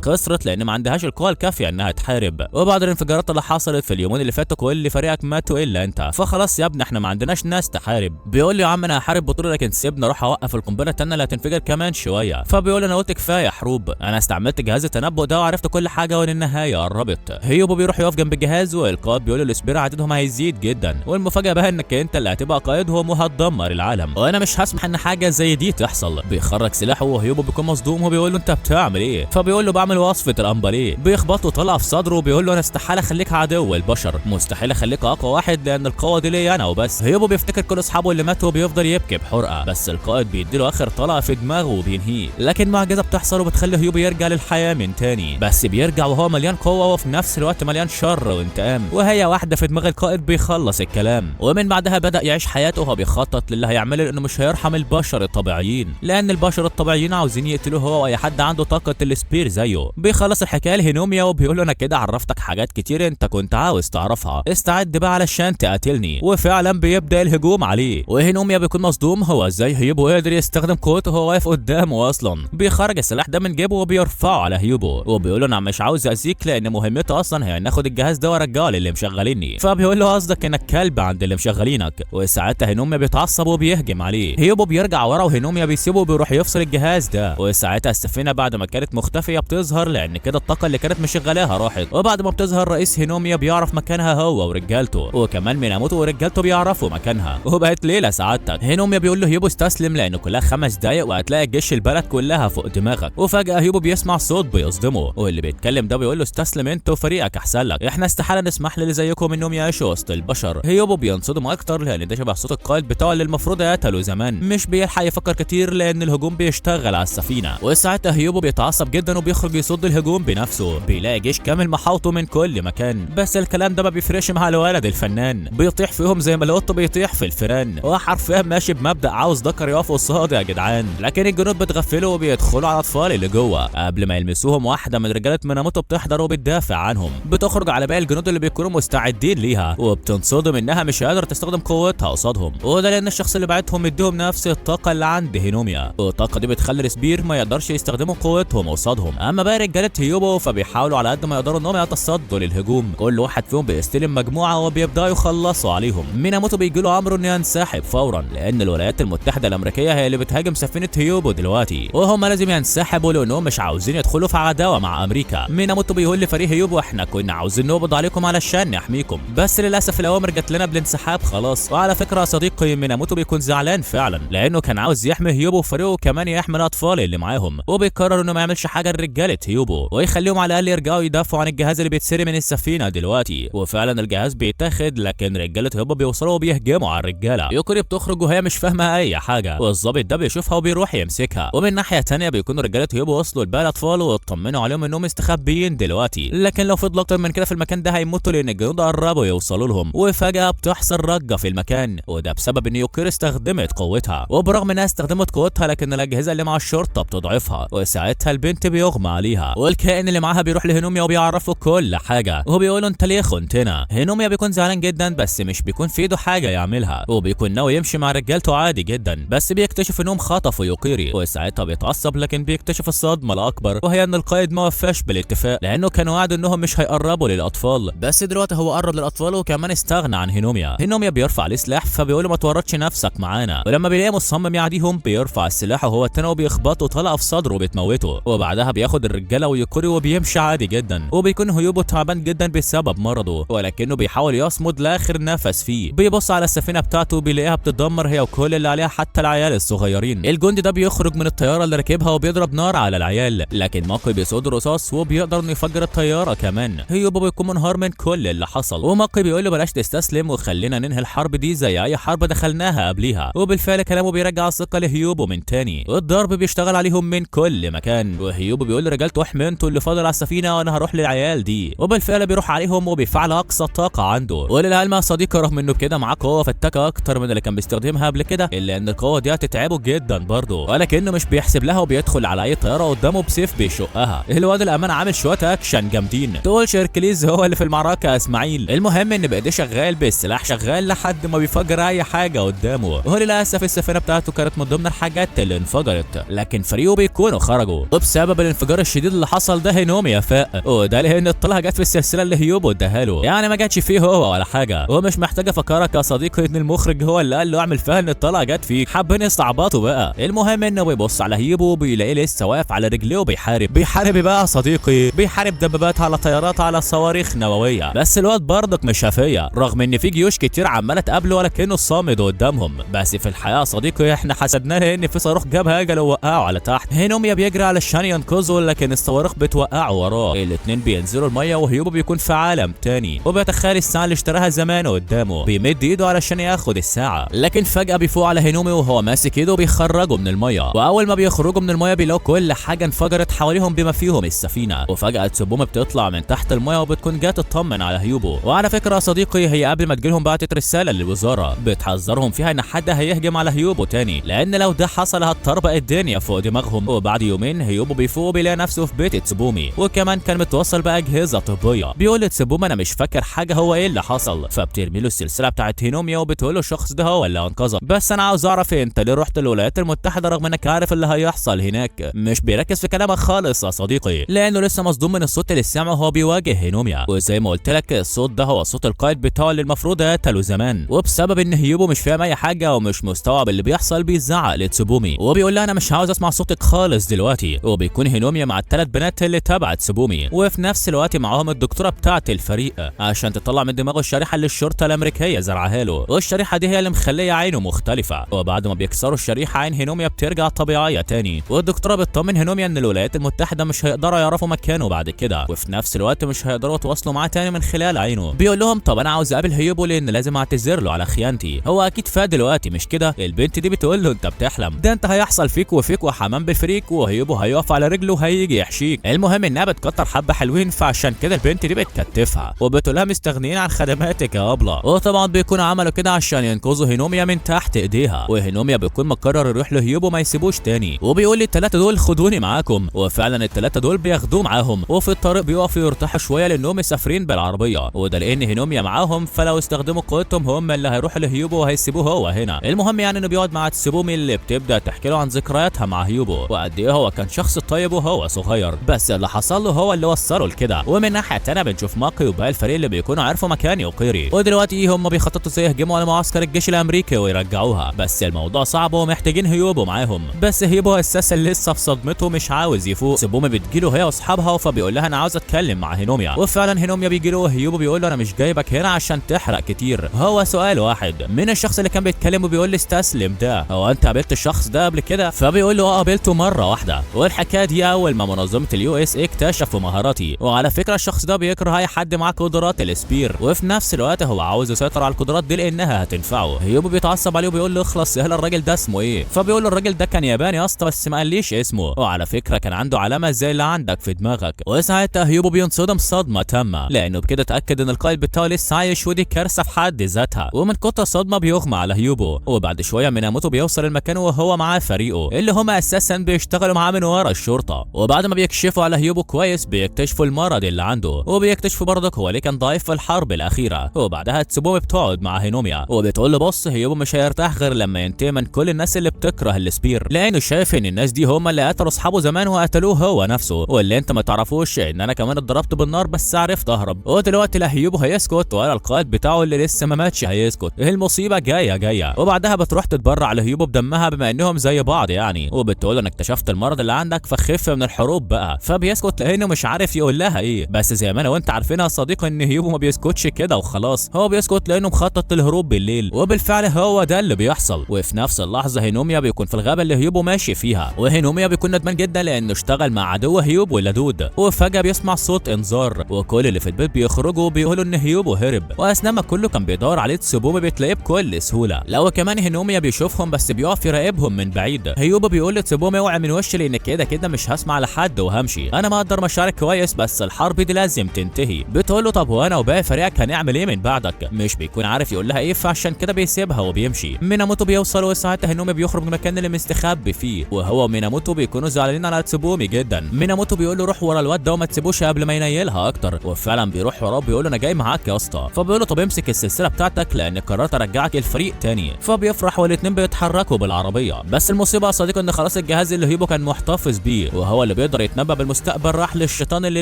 A: خسرت لان ما عندهاش القوه الكافيه انها تحارب. وبعد الانفجارات اللي حصلت في اليومين اللي فاتوا كل فريقك ماتوا الا انت، فخلاص يا ابني احنا ما عندناش ناس تحارب. بيقول له يا عم انا هحارب بطوله لكن سيبني اروح اوقف القنبله التانيه اللي هتنفجر كمان شويه. فبيقول انا قلت كفايه حروب، انا استعملت جهاز التنبؤ ده وعرفت كل حاجه وان النهايه قربت. هيوبو بيروح يقف جنب الجهاز والقائد بيقول له السبير عددهم هيزيد جدا، والمفاجاه بقى انك انت اللي هتبقى قائدهم وهتدمر العالم، وانا مش هسمح ان حاجه زي دي تحصل. بيخرج سلاحه وهيوبو بيكون مصدوم وبيقول له انت بتعمل ايه؟ فبيقول له بعمل وصفه الامباليه. بيخبطه طلع في صدره وبيقول له انا استحاله اخليك عدو البشر، مستحيل اخليك اقوى واحد لان القوه دي ليا انا وبس. هيوبو بيفتكر كل اصحابه اللي ماتوا وبيفضل يبكي بحرقه، بس القائد بيديله اخر طلقه في دماغه وبينهيه. لكن معجزه بتحصل وبتخلي هيوبو يرجع للحياه من تاني، بس بيرجع وهو مليان قوه وفي نفس الوقت مليان شر وانتقام، وهي واحده في دماغ القائد بيخلص الكلام. ومن بعدها بدا يعيش حياته وهو بيخطط للي هيعمله لانه مش هيرحم البشر الطبيعيين، لان البشر الطبيعيين عاوزين يقتلوه هو واي حد عنده طاقه السبير زيه. بيخلص الحكايه لهينوميا وبيقول له انا كده عرفتك حاجات كتير انت كنت عاوز تعرفها، استعد بقى علشان تقاتلني. وفعلا بيبدا الهجوم عليه، وهينوميا بيكون مصدوم هو ازاي هيوبو قادر يستخدم قوته وهو واقف قدامه اصلا. بيخرج السلاح ده من جيبه وبيرفعه على هيوبو وبيقول له انا مش عاوز اذيك لان مهمته اصلا هي ناخد الجهاز ده وارجعه للي مشغليني. فبيقول له قصدك انك كلب عند اللي مشغلينك، وساعتها هينوميا بيتعصب وبيهجم عليه. هيوبو بيرجع ورا وهينوميا بيسيبه وبيروح يفصل الجهاز ده، وساعتها السفينه بعد ما كانت مختفيه بتظهر لان كده الطاقه اللي كانت مشغلاها راحت. وبعد ما بتظهر رئيس هينوميا بيعرف مكانها هو ورجالته، وكمان ميناموتو ورجالته بيعرفوا مكانها، وبقت ليله سعادتك. هينوميا بيقول له هيوبو استسلم لانه كلها 5 دقايق وهتلاقي جيش البلد كلها فوق دماغك. وفجاه هيوبو بيسمع صوت بيصدمه، واللي بيتكلم ده بيقول له استسلم انت وفريقك احسن لك، احنا استحاله نسمح للي زيكم انهم يعيشوا وسط البشر. هيوبو بينصدم اكتر لان ده شبه صوت القائد بتاعه اللي المفروض قتله زمان، مش بيلحق يفكر كتير لان الهجوم بيشتغل على السفينه. وساعتها هيوبو بيتعصب جدا وبيخرج يصد الهجوم بنفسه، بيلاقي جيش كامل محاوطه من كل مكان، بس الكلام ده ما بيفرقش مع الولد الفنان، بيطيح فيهم زي ما القط بيطيح في الفيران، وحرفيا ماشي بمبدا عاوز ذكر يقف قصاده يا جدعان. لكن الجنود بتغفلوا وبيدخلوا على الاطفال اللي جوه قبل ما يلمسوهم، واحده من رجاله ميناموتو بتحضر وبتدافع عنهم، بتخرج على باقي الجنود اللي بيكونوا مستعدين ليها وبتنصدم انها مش قادره تستخدم قوتها قصادهم، وده لان الشخص اللي بعتهم مديهم نفس الطاقه اللي عند هينوميا، والطاقه دي بتخلي السبير ما يقدرش يستخدموا قوتهم قصادهم. اما باقي رجاله هيوبو فبيحاولوا على قد ما يقدروا انهم يتصدوا للهجوم، كل واحد فيهم بيستلم مجموعه وبيبداوا يخلصوا عليهم. ميناموتو بيجي له امر انه ينسحب فورا لان الولايات المتحده الامريكيه هي اللي بتهاجم سفينه هيوبو دلوقتي، وهم لازم ينسحبوا لانهم مش عاوزين يدخلوا في عداوه مع امريكا. ميناموتو بيقول لفريق هيوبو احنا كنا عاوزين نقبض عليكم علشان نحميكم، بس للاسف الاوامر جت لنا بالانسحاب خلاص. وعلى فكره يا صديقي ميناموتو بيكون زعلان فعلا لانه كان عاوز يحمي هيوبو وفريقه وكمان يحمي الاطفال اللي معاهم، وبيقرر انه ما يعملش حاجه لرجاله هيوبو ويخليهم على الاقل يرجعوا يدافعوا عن الجهاز اللي بيتسرق من السفينه دلوقتي. وفعلا الجهاز بيتاخد، لكن رجاله هيوبو بيوصلوا وبيهجموا على الرجاله. يوكوري بتخرج وهي مش فاهمه اي حاجه، والظابط ده بيشوفها وبيروح يمسكها. ومن ناحيه ثانيه بيكونوا رجاله هيوبو وصلوا لباقي الاطفال واطمنوا عليهم انهم مستخبيين دلوقتي، لكن لو فضلوا اكتر من كده في المكان ده هيموتوا لان الجنود قربوا يوصلوا لهم. وفجاه بتحصل رجه في المكان، وده بسبب ان يوكوري استخدمت قوتها، وبرغم انها استخدمت قوتها لكن الاجهزه اللي مع الشرطه بتضعفها، وساعتها البنت بيغمى عليها، والكائن اللي معاها بيروح لهينوميا وبيعرفه كل حاجه، وهو بيقول له انت ليه خنتنا. هينوميا بيكون زعلان جدا بس مش بيكون في ايده حاجه يعملها، وبيكون ناوي يمشي مع رجالته عادي جدا، بس بيكتشف انهم خطفوا يوكيري، وساعتها بيتعصب لكن بيكتشف الصدمه الاكبر وهي ان القائد ما وفاش بالاتفاق لانه كان وعد انهم مش هيقربوا للاطفال، بس دلوقتي هو قرب للاطفال وكمان استغنى عن هينوميا بيرفع عليه سلاح فبيقول له ما تورطش نفسك معانا، ولما بيلاقيه مصمم يعديهم بيرفع السلاح وهو التاني بتخبطه طلقه في صدره وبتموته، وبعدها بياخد الرجاله ويقري وبيمشي عادي جدا. وبيكون هيوبو تعبان جدا بسبب مرضه، ولكنه بيحاول يصمد لاخر نفس فيه. بيبص على السفينه بتاعته بيلاقيها بتتدمر هي وكل اللي عليها حتى العيال الصغيرين. الجندي ده بيخرج من الطياره اللي راكبها وبيضرب نار على العيال، لكن ماكي بيصد رصاص وبيقدر انه يفجر الطياره كمان. هيوبو بيكون منهار من كل اللي حصل، وماكي بيقول له بلاش تستسلم وخلينا ننهي الحرب دي زي اي حرب دخلناها قبليها. وبالفعل كلامه بيرجع الثقه لهيوبو من تاني، والضرب بيشتغل عليهم من كل مكان. وهيوبو بيقول لرجالته احمي انتوا اللي فاضل على السفينه وانا هروح للعيال دي. وبالفعل بيروح عليهم وبيفعل اقصى طاقه عنده. وللعلم يا صديقي رغم انه كده معاه قوه فتاكه اكتر من اللي كان بيستخدمها قبل كده، الا ان القوه دي هتتعبه جدا برضه، ولكنه مش بيحسب لها وبيدخل على اي طياره قدامه بسيف بيشقها. الواد الامان عامل شويه اكشن جامدين، تقول هيركليز هو اللي في المعركه يا اسماعيل. المهم ان بايديه شغال بالسلاح شغال لحد ما بيفجر اي حاجه قدامه. وللاسف السفينه بتاعته كانت من ضمن الحاجات اللي انفجرت، لكن فريقه بيكونوا خرجوا. وبسبب الانفجار الشديد اللي حصل ده هينوميا فاق، وده لان الطلقه جت في السلسله اللي هيوبو اداها له، يعني ما جاتش فيه هو ولا حاجه. ومش محتاج افكرك يا صديقي ان المخرج هو اللي قال له اعمل فيها ان الطلقه جت فيك، حابين يستعبطوا بقى. المهم انه بيبص على هيوبو وبيلاقيه لسه واقف على رجليه وبيحارب. بيحارب بقى يا صديقي، بيحارب دبابات على طيارات على صواريخ نوويه. بس الواد برضك مش هفيه، رغم ان في جيوش كتير عماله تقابله ولكنه صامد قدامهم. بس في الحقيقه يا صديقي احنا حسدناه لان في صاروخ جاب هاجل ووقعه على تحت. هينوميا بيجري علشان ينقذه لكن الصواريخ بتوقعه وراه. الاتنين بينزلوا الميه وهيوبو بيكون في عالم تاني، وبيتخيل الساعه اللي اشتراها زمان قدامه. بيمد ايده علشان ياخد الساعه، لكن فجاه بيفوق على هينومي وهو ماسك ايده وبيخرجه من الميه. واول ما بيخرجوا من الميه بيلاقوا كل حاجه انفجرت حواليهم بما فيهم السفينه. وفجاه تسوبومي بتطلع من تحت الميه وبتكون جات تطمن على هيوبو. وعلى فكره يا صديقي هي قبل ما تجيلهم بعتت رساله للوزاره بتحذرهم فيها ان حد هيهجم على هيوبو تاني، لان لو ده حصل هتطربق الدنيا فوق دماغهم. وبعد يومين هيوبو بيفوق وبيلاقي نفسه في بيت تسوبومي، وكمان كان متوصل باجهزه طبيه. بيقول لتسوبومي انا مش فاكر حاجه هو ايه اللي حصل، فبترمي له السلسله بتاعت هينوميا وبتقول له الشخص ده هو اللي انقذك، بس انا عاوز اعرف انت ليه رحت الولايات المتحده رغم انك عارف اللي هيحصل هناك. مش بيركز في كلامك خالص يا صديقي، لانه لسه مصدوم من الصوت اللي سمعه وهو بيواجه هينوميا. وزي ما قلت لك الصوت ده هو صوت القائد بتاعه اللي المفروض قتله زمان. وبسبب ان هيوبو مش فاهم اي حاجه ومش مستوعب اللي بيحصل بيزعق لتسوبومي وبيقول لها انا مش عاوز اسمع صوتك خالص دلوقتي. وبيكون هينوميا مع الثلاث بنات اللي تبع تسوبومي، وفي نفس الوقت معاهم الدكتوره بتاعه الفريق عشان تطلع من دماغه الشريحه اللي الشرطه الامريكيه زرعها له. والشريحه دي هي اللي مخليه عينه مختلفه. وبعد ما بيكسروا الشريحه عين هينوميا بترجع طبيعيه تاني. والدكتوره بتطمن هينوميا ان الولايات المتحده مش هيقدروا يعرفوا مكانه بعد كده، وفي نفس الوقت مش هيقدروا يتواصلوا معاه تاني من خلال عينه. بيقول لهم طب انا عاوز اقابل هيوبو لان لازم اعتذر له على خيانتي. هو اكيد فاق دلوقتي مش كده؟ البنت دي بتقول له انت بتحلم، ده انت هيحصل فيك وفيك وحمام بالفريك، وهيوبو هيقف على رجله وهيجي يحشيك. المهم انها بتكتر حبه حلوين، فعشان كده البنت دي بتكتفها وبتقول لها مستغنيين عن خدماتك يا ابله. وطبعا بيكونوا عملوا كده عشان ينقذوا هينوميا من تحت ايديها. وهينوميا بيكون مقرر يروح لهيوبو ما يسيبوش تاني، وبيقول لي الثلاثه دول خدوني معاكم. وفعلا الثلاثه دول بياخدوه معاهم، وفي الطريق بيقفوا يرتاحوا شويه لانهم مسافرين بالعربيه، وده لان هينوميا معاهم فلو استخدموا قوتهم هم اللي هيروحوا لهيوبو وهيسيبوه هو هنا. المهم يعني انه بيقعد مع تسوبومي اللي بتبدا تحكي له عن ذكرياتها مع هيوبو وقد ايه هو كان شخص طيب وهو صغير، بس اللي حصل له هو اللي وصله لكده. ومن ناحيه تانيه بنشوف ماكي وباقي الفريق اللي بيكونوا عارفوا مكان يوقيري، ودلوقتي هم بيخططوا ازاي يهجموا على معسكر الجيش الامريكي ويرجعوها. بس الموضوع صعب ومحتاجين هيوبو معاهم، بس هيوبو اساسا لسه في صدمته مش عاوز يفوق. تسوبومي بتجيله هي واصحابها فبيقول لها انا عاوز اتكلم مع هينوميا. وفعلا هينوميا بيجيله وهيوبو بيقول له انا مش جايبك هنا عشان تحرق كتير، هو سؤال واحد من الشخص اللي كان بيتكلم وبيقول لي استسلم ده، هو انت قابلت الشخص ده قبل كده؟ فبيقول له قابلته مره واحده، والحكايه دي اول ما منظمه اليو اس اكتشفوا مهاراتي. وعلى فكره الشخص ده بيكره اي حد معاه قدرات الاسبير، وفي نفس الوقت هو عاوز يسيطر على القدرات دي لانها هتنفعه. هيوبو بيتعصب عليه وبيقول له اخلص يا هلا الراجل ده اسمه ايه؟ فبيقول له الراجل ده كان ياباني يا اسطى بس ما قاليش اسمه، وعلى فكره كان عنده علامه زي اللي عندك في دماغك. وساعتها هيوبو بينصدم صدمه تامه لانه بكده اتاكد ان القائد بتاعه لسه عايش، ودي كارثه في حد ذاتها. ومن كتر الصدمه بيغمى على هيوبو، وبعد شويه من موته بيوصل المكان وهو معاه فريقه اللي هم اساسا بيشتغلوا معاه من ورا الشرطه. وبعد ما بيكشفوا على هيوبو كويس بيكتشفوا المرض اللي عنده، وبيكتشفوا برضك هو ليه كان ضعيف في الحرب الاخيره. وبعدها تسوبومي بتقعد مع هينوميا وبتقول له بص هيوبو مش هيرتاح غير لما ينتهي من كل الناس اللي بتكره السبير، لانه شايف ان الناس دي هم اللي قتلوا اصحابه زمان وقتلوه هو نفسه، واللي انت ما تعرفوش ان انا كمان اتضربت بالنار بس عرفت اهرب. ودلوقتي لا هيوبو هيسكت ولا القائد بتاعه اللي لسه ما ماتش هيسكت، المصيبه جايه. وبعدها بتروح تتبرع لهيوبو بدمها بما انهم زي بعض يعني. يعني، وبتقول انا اكتشفت المرض اللي عندك فخف من الحروب بقى. فبيسكت لانه مش عارف يقول لها ايه، بس زي ما انا وانت عارفين يا صديقي ان هيوبو ما بيسكتش كده وخلاص، هو بيسكت لانه مخطط للهروب بالليل، وبالفعل هو ده اللي بيحصل. وفي نفس اللحظه هينوميا بيكون في الغابه اللي هيوبو ماشي فيها، وهينوميا بيكون ندمان جدا لانه اشتغل مع عدو هيوبو اللدود، وفجاه بيسمع صوت انذار، وكل اللي في البيت بيخرجوا وبيقولوا ان هيوبو هرب، واثناء ما كله كان بيدور عليه تسوبومي بتلاقيه بكل سهوله. لو كمان هينوميا بيشوفهم بس بيقف يراقبهم من بعيد. هيوبو بيقول لتسوبومي اوعى من وشي لان كده مش هسمع لحد وهمشي، انا مقدر مشاعرك كويس بس الحرب دي لازم تنتهي. بتقول له طب وانا وباقي فريقك هنعمل ايه من بعدك؟ مش بيكون عارف يقول لها ايه، فعشان كده بيسيبها وبيمشي. ميناموتو بيوصل وساعتها هينوميا بيخرج من المكان اللي مستخبي فيه، وهو وميناموتو بيكونوا زعلانين على تسوبومي جدا. ميناموتو بيقول له روح ورا الواد ده وما تسيبوش قبل ما ينيلها اكتر، وفعلا بيروح وراه بيقول له انا جاي معاك يا اسطى. فبيقول له طب امسك السلسله بتاعتك لان قررت ارجعك الفريق تاني. فبيفرح والاتنين بيتحركوا بالعربيه، بس المصيبه يا صديقي ان خلاص الجهاز اللي هيوبو كان محتفظ بيه وهو اللي بيقدر يتنبأ بالمستقبل راح للشيطان اللي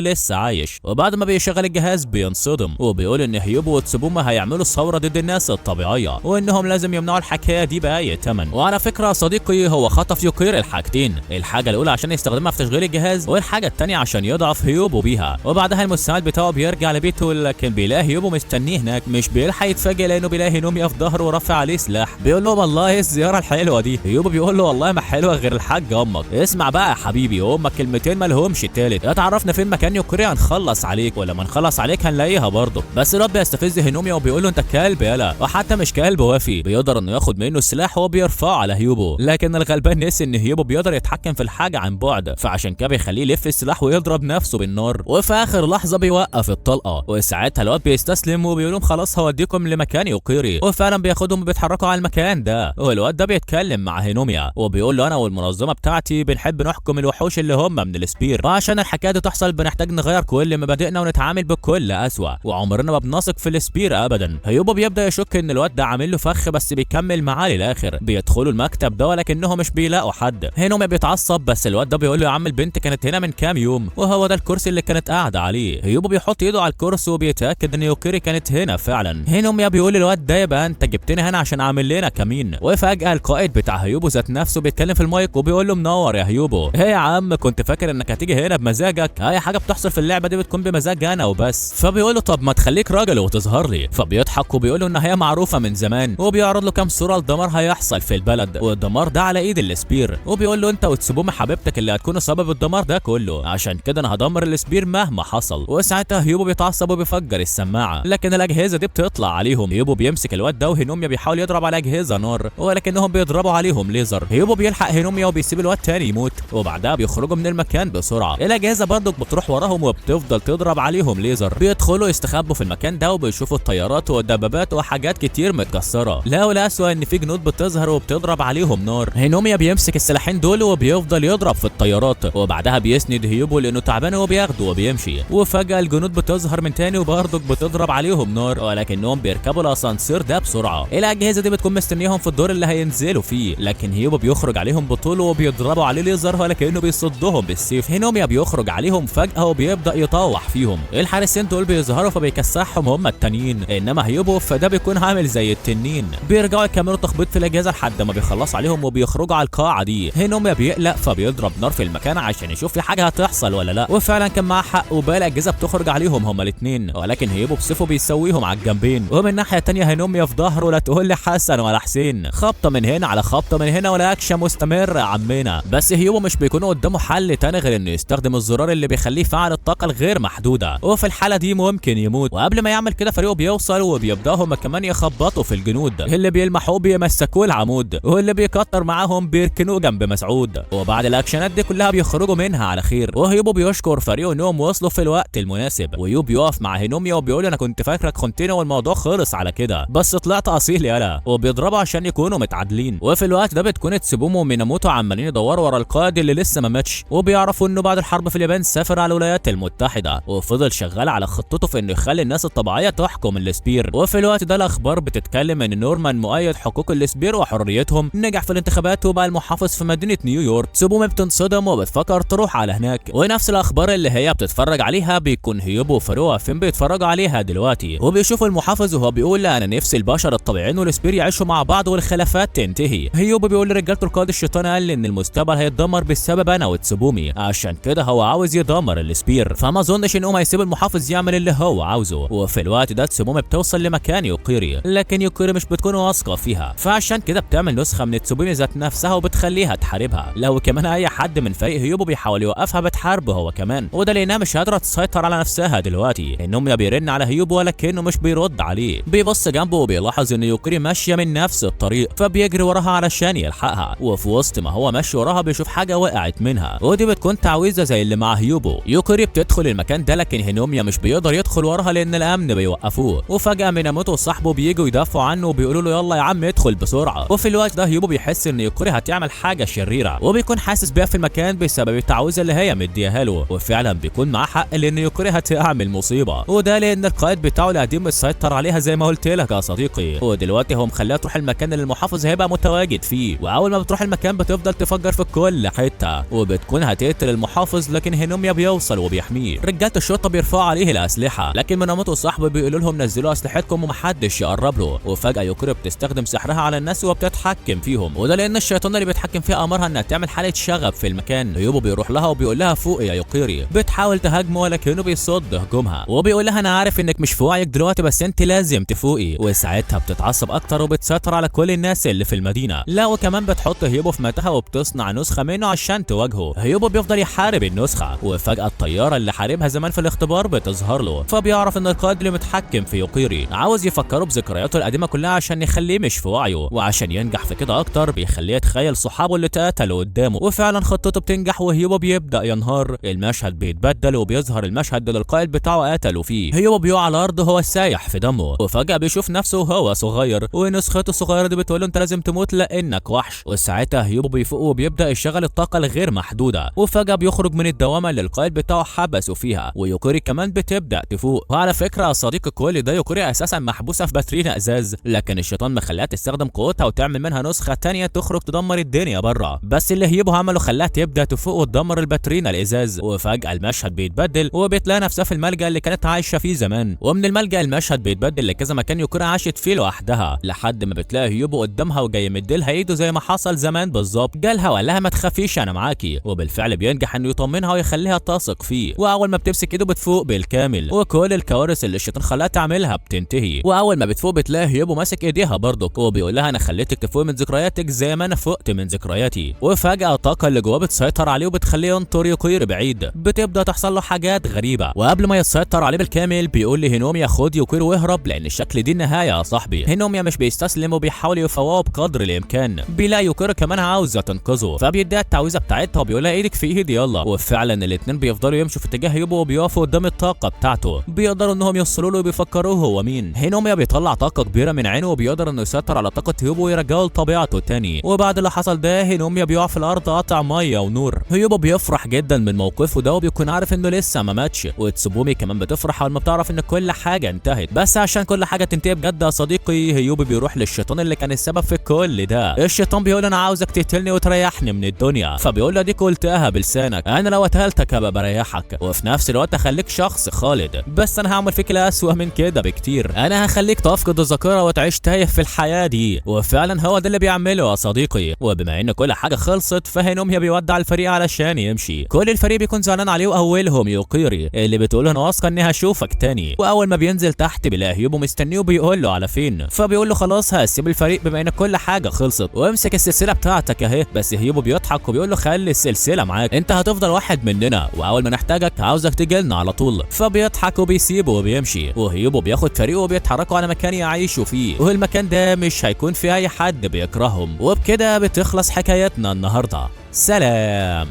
A: لسه عايش. وبعد ما بيشغل الجهاز بينصدم وبيقول ان هيوبو وتسوبوما هيعملوا ثوره ضد الناس الطبيعيه وانهم لازم يمنعوا الحكايه دي باي ثمن. وعلى فكره يا صديقي هو خطف يوكير الحاجتين، الحاجه الاولى عشان يستخدمها في تشغيل الجهاز والحاجه الثانيه عشان يضعف هيوبو بيها. وبعدها المساعد بتاعه بيرجع لبيته لكن بيلاقي هيوبو مستنيه هناك، مش بيلحق يتفاجئ لانه بيلاقي هينوميا في ظهره ورافع عليه سلاح. بيقول له والله ايه الزياره الحلوه دي؟ هيوبو بيقول له والله ما حلوه غير الحاج امك. اسمع بقى يا حبيبي امك كلمتين ما لهمش تالت، اتعرفنا فين مكان يوكيري هنخلص عليك ولما نخلص عليك هنلاقيها برضه. بس الواد بيستفز هينوميا وبيقول له انت كلب يالا، وحتى مش كلب وافي بيقدر انه ياخد منه السلاح وبيرفعه على هيوبو. لكن الغلبان نسي ان هيوبو بيقدر يتحكم في الحاجه عن بعد، فعشان كده بيخليه يلف السلاح ويضرب نفسه بالنار، وفي اخر لحظه بيوقف الطلقه. وساعتها الواد بيستسلم وبيقول لهم خلاص هوديكم لمكان يوكيري، وفعلا بياخدهم وبيتحركوا على المكان ده. والواد ده بيتكلم مع هينوميا وبيقول له انا والمنظمه بتاعتي بنحب نحكم الوحوش اللي هم من السبير، وعشان الحكايه دي تحصل بنحتاج نغير كل مبادئنا ونتعامل بكل اسوأ، وعمرنا ما بنثق في السبير ابدا. هيوبو بيبدا يشك ان الواد ده عامل له فخ بس بيكمل معاه للاخر. بيدخلوا المكتب ده ولكنهم مش بيلاقوا حد. هينوميا بيتعصب بس الواد ده بيقول له يا عم البنت كانت هنا من كام يوم وهو ده الكرسي اللي كانت قاعده عليه. هيوبو بيحط ايده على الكرسي وبيتاكد ان يوكيري كانت هنا فعلا. هينوميا بيقول للواد ده يبقى انت جبتني هنا عشان اعمل لنا كمين. وفجاه القائد بتاع هيوبو ذات نفسه بيتكلم في المايك وبيقول له منور يا هيوبو. ايه يا عم كنت فاكر انك هتيجي هنا بمزاجك؟ اي حاجه بتحصل في اللعبه دي بتكون بمزاج انا وبس. فبيقول له طب ما تخليك راجل وتظهر لي. فبيضحك وبيقول له ان هي معروفه من زمان، وبيعرض له كام صوره لدمار هيحصل في البلد، والدمار ده على ايد السبير. وبيقول له انت وتسوبومي حبيبتك اللي هتكونوا سبب الدمار ده كله، عشان كده انا هدمر السبير مهما حصل. وساعتها هيوبو بيتعصب وبيفجر السماعه، لكن الاجهزه دي بتطلع عليهم. هيوبو بيمسك الواد ده وهينوميا بيحاول يضرب على اجهزه نار ولكنهم بيضربوا عليهم ليزر. هيوبو بيلحق هينوميا وبيسيب الواد تاني يموت، وبعدها بيخرجوا من المكان بسرعه. الاجهزه برضك بتروح وراهم وبتفضل تضرب عليهم ليزر. بيدخلوا يستخبوا في المكان ده وبيشوفوا الطيارات والدبابات وحاجات كتير متكسره. لا والاسوء ان في جنود بتظهر وبتضرب عليهم نار. هينوميا بيمسك السلاحين دول وبيفضل يضرب في الطيارات، وبعدها بيسند هيوبو لانه تعبان وبياخده وبيمشي. وفجاه الجنود بتظهر من تاني وبرضك بتضرب عليهم نار ولكنهم بيركبوا الاسانسير ده بسرعه. الاجهزه دي بتكون مستنيهم في الدور اللي هينزلوا فيه، لكن هيوبو بيخرج عليهم بطوله وبيضربوا عليه ليزر ولكنه بيصدهم بالسيف. هينوميا بيخرج عليهم فجاه وبيبدا يطوح فيهم. الحارسين دول بيظهروا فبيكسحهم هم التانيين، انما هيوبو فده بيكون عامل زي التنين. بيرجعوا يكملوا تخبيط في الاجهزه لحد ما بيخلصوا عليهم وبيخرجوا على القاعه دي. هينوميا بيقلق فبيضرب نار في المكان عشان يشوف في حاجه هتحصل ولا لا، وفعلا كان معاه حق وباقي الاجهزه بتخرج عليهم هما الاثنين، ولكن هيوبو بسيفه بيسويهم على الجنبين. ومن الناحيه الثانيه هينوميا في ظهره لا تقول لي حسن ولا حسين، خبطه من هنا على خبطه من هنا ولا اكشن مستمر يا عمنا. بس هيوبو مش بيكون قدامه حل تاني غير انه يستخدم الزرار اللي بيخليه يفعل الطاقه الغير محدوده، وفي الحاله دي ممكن يموت. وقبل ما يعمل كده فريقه بيوصل وبيبداوا هما كمان يخبطوا في الجنود اللي بيلمحوه بيمسكوه العمود، واللي بيكتر معاهم بيركنوه جنب مسعود. وبعد الاكشنات دي كلها بيخرجوا منها على خير، وهيوبو بيشكر فريقه انهم وصلوا في الوقت المناسب. ويوب بيقف مع هينوميا وبيقول انا كنت فاكرك خنتني والموضوع خلص على كده، بس طلعت اصيل يالا. وبيضربوا عشان يكونوا متعادلين. وفي الوقت ده بتكون تسوبومو وميناموتو عمالين يدوروا ورا القائد اللي لسه ما ماتش، وبيعرفوا انه بعد الحرب في اليابان سافر على الولايات المتحده وفضل شغال على خطته في انه يخلي الناس الطبيعيه تحكم السبير. وفي الوقت ده الاخبار بتتكلم ان نورمان مؤيد حقوق السبير وحريتهم، نجح في الانتخابات وبقى المحافظ في مدينه نيويورك. تسوبومي بتنصدم وبتفكر تروح على هناك، ونفس الاخبار اللي هي بتتفرج عليها بيكون هيوبو وفاروق فين بيتفرجوا عليها دلوقتي، وبيشوفوا المحافظ وهو بيقول انا نفسي البشر الطبيعيين والسبير يعيشوا مع بعض والخلافات تنتهي. هيوبو بيقول لرجالته القائد الشيطان قال لي ان المستقبل هيتدمر بسبب انا وتسوبومي، عشان كده هو عاوز يدمر السبير، فما اظنش انهم هيسيب المحافظ يعمل اللي هو عاوزه. وفي الوقت ده تسوبومي بتوصل لمكان يوكيري، لكن يوكيري مش بتكون واثقه فيها، فعشان كده بتعمل نسخه من تسوبومي ذات نفسها وبتخليها تحاربها. لو كمان اي حد من فريق هيوبو بيحاول يوقفها بتحاربه هو كمان، وده لانها مش قادره تسيطر على نفسها دلوقتي. النوميا بيرن على هيوبو ولكنه مش بيرد عليه، بيبص جنبه وبيلاحظ ان يوكيري ماشيه من نفس الطريق، فبيجري وراها علشان يلحقها. وفي وسط ما هو ماشي وراها بيشوف حاجه وقعت منها، ودي بتكون تعويذه زي اللي مع هيوبو. يوكيري بتدخل المكان ده لكن هينوميا مش بيقدر يدخل وراها لان الامن بيوقفوه، وفجاه ميناموتو وصاحبه بييجوا يدافعوا عنه وبيقولوا له يلا يا عم ادخل بسرعه. وفي الوقت ده هيوبو بيحس ان يوكيري هتعمل حاجه شريره، وبيكون حاسس بيها في المكان بسبب التعويذه اللي هي مديها له، وفعلا بيكون معاه حق لان يوكيري هتعمل مصيبه، وده لان القائد بتاعه القديم مسيطر عليها زي ما قلت لك يا صديقي. ودلوقتي هو مخليها تروح المكان اللي المحافظ هيبقى متواجد فيه، واول ما بتروح المكان بتفضل تفجر في كل حته، وبتكون هتقتل المحافظ لكن هينوميا بيوصل وبيحميه. رجاله الشرطه بيرفعوا عليه الاسلحه، لكن ميناموتو وصاحبه بيقولوا لهم نزلوا اسلحتكم ومحدش يقرب له. وفجاه يوكيري بتستخدم سحرها على الناس وبتتحكم فيهم، وده لان الشيطان اللي بيتحكم فيها امرها انها تعمل حاله شغب في المكان. هيوبو بيروح لها وبيقول لها فوقي يا يوكيري، بتحاول تهاجمه ولكنه بيصد هجومها، وبيقول لها انا عارف انك مش في وعيك دلوقتي بس انت لازم تفوقي. وساعتها بتتعصب اكتر وبتسيطر على كل الناس اللي في المدينه. لا وكمان بتحط هيوبو في متاهه وبتصنع نسخه منه عشان تواجهه. هيوبو بيفضل يحارب النسخه، وفجاه الطياره اللي حاربها زمان في الاختبار بتظهر له، فبيعرف ان القائد اللي متحكم في يوكيري عاوز يفكره بذكرياته القديمه كلها عشان يخليه مش في وعيه، وعشان ينجح في كده اكتر بيخليه يتخيل صحابه اللي اتقتلوا قدامه. وفعلا خطته بتنجح وهيوبو بيبدا ينهار. المشهد بيتبدل وبيظهر المشهد اللي القائد بتاعه قتله فيه. هيوبو بيقع على الارض وهو سايح في دمه، وفجاه بيشوف نفسه وهو صغير، ونسخته الصغيره دي بتقول له انت لازم تموت لانك وحش. وساعتها هيوبو بيفوق وبيبدا يشغل الطاقه الغير محدوده، وفجاه بيخرج من الدوامه اللي القائد بتاعه حبسه فيها. ويوكيري كمان بتبدا تفوق. وعلى فكره يا صديقي كل ده يوكيري اساسا محبوسه في باترينا ازاز، لكن الشيطان مخليها تستخدم قوتها وتعمل منها نسخه تانية تخرج تدمر الدنيا بره. بس اللي هيوبو عمله خلاها تبدا تفوق وتدمر الباترينا الازاز. وفجاه المشهد بيتبدل وبتلاقي نفسها في الملجأ اللي كانت عايشه فيه زمان، ومن الملجأ المشهد بيتبدل لكذا مكان يوكيري عاشت فيه لوحدها، لحد ما بتلاقي هيوبو قدامها وجاي مديلها ايده زي ما حصل زمان بالظبط. جالها وقال لها ما تخافيش انا معاكي، وبالفعل بينجح انه يطمنها ويخليها تثق فيه. واول ما بتمسك ايده بتفوق بالكامل، وكل الكوارث اللي الشيطان خلاها تعملها بتنتهي. واول ما بتفوق بتلاقي هيوبو ماسك ايديها برضك، وبيقول لها انا خليتك تفوق من ذكرياتك زي ما انا فقت من ذكرياتي. وفجاه الطاقه اللي جواه بتسيطر عليه وبتخليه ينطر يطير بعيد. بتبدا تحصل له حاجات غريبه، وقبل ما يسيطر عليه بالكامل بيقول لهينوميا خد يوكيري واهرب لان الشكل دي النهايه يا صاحبي. هينوميا مش بيستسلم وبيحاول يفوقه بقدر الامكان. بيلاقي يوكيري كمان عاوزه تنقذه، فبيديها التعويذه بتاعتها وبيقول لها ايدك في ايدي يلا. وفعلا الاثنين بيفضلوا يمشوا في اتجاه هيوبو وبيقفوا قدام الطاقه بتاعته. بيقدروا انهم يوصلوا له وبيفكروه هو مين. هينوميا بيطلع طاقه كبيره من عينه وبيقدر انه يسيطر على طاقه هيوبو ويرجعه لطبيعته تاني. وبعد اللي حصل ده هينوميا بيقع في الارض قاطع ميه ونور. هيوبو بيفرح جدا من موقفه ده وبيكون عارف انه لسه ما ماتش. وتسوبومي كمان بتفرح اول ما بتعرف ان كل حاجه انتهت. بس عشان كل حاجه تنتهي بجد يا صديقي هيوبو بيروح للشيطان اللي كان السبب في كل ده. الشيطان بيقول انا عاوزك تقتلني وتريحني من الدنيا، فبيقول له ديك قلتها بلسانك، انا لو قتلتك هبقى بريحك وفي نفس الوقت اخليك شخص خالد، بس انا هعمل فيك الاسوأ من كده بكتير، انا هخليك تفقد الذاكره وتعيش تايه في الحياه دي. وفعلا هو ده اللي بيعمله يا صديقي. وبما ان كل حاجه خلصت فهينوميا بيودع الفريق علشان يمشي. كل الفريق بيكون زعلان عليه واولهم يوكيري اللي بتقول له انا واثقه اني هشوفك تاني. واول ما بينزل تحت بيلاقي هيوبو مستنيه وبيقول له على فين، فبيقول له خلاص هسيب الفريق بما ان كل حاجه خلصت وامسك السلسله بتاعتك اهي. بس هيوبو بيضحك وبيقول له خلي السلسله معاك، انت هتفضل واحد مننا واول ما نحتاجك عاوزك تجيلنا على طول. فبيضحك وبيسيبه وبيمشي، وهيوبو بياخد فريقه وبيتحركوا على مكان يعيشوا فيه، والمكان ده مش هيكون فيه اي حد بيكرههم. وبكده بتخلص حكايتنا النهارده. سلام.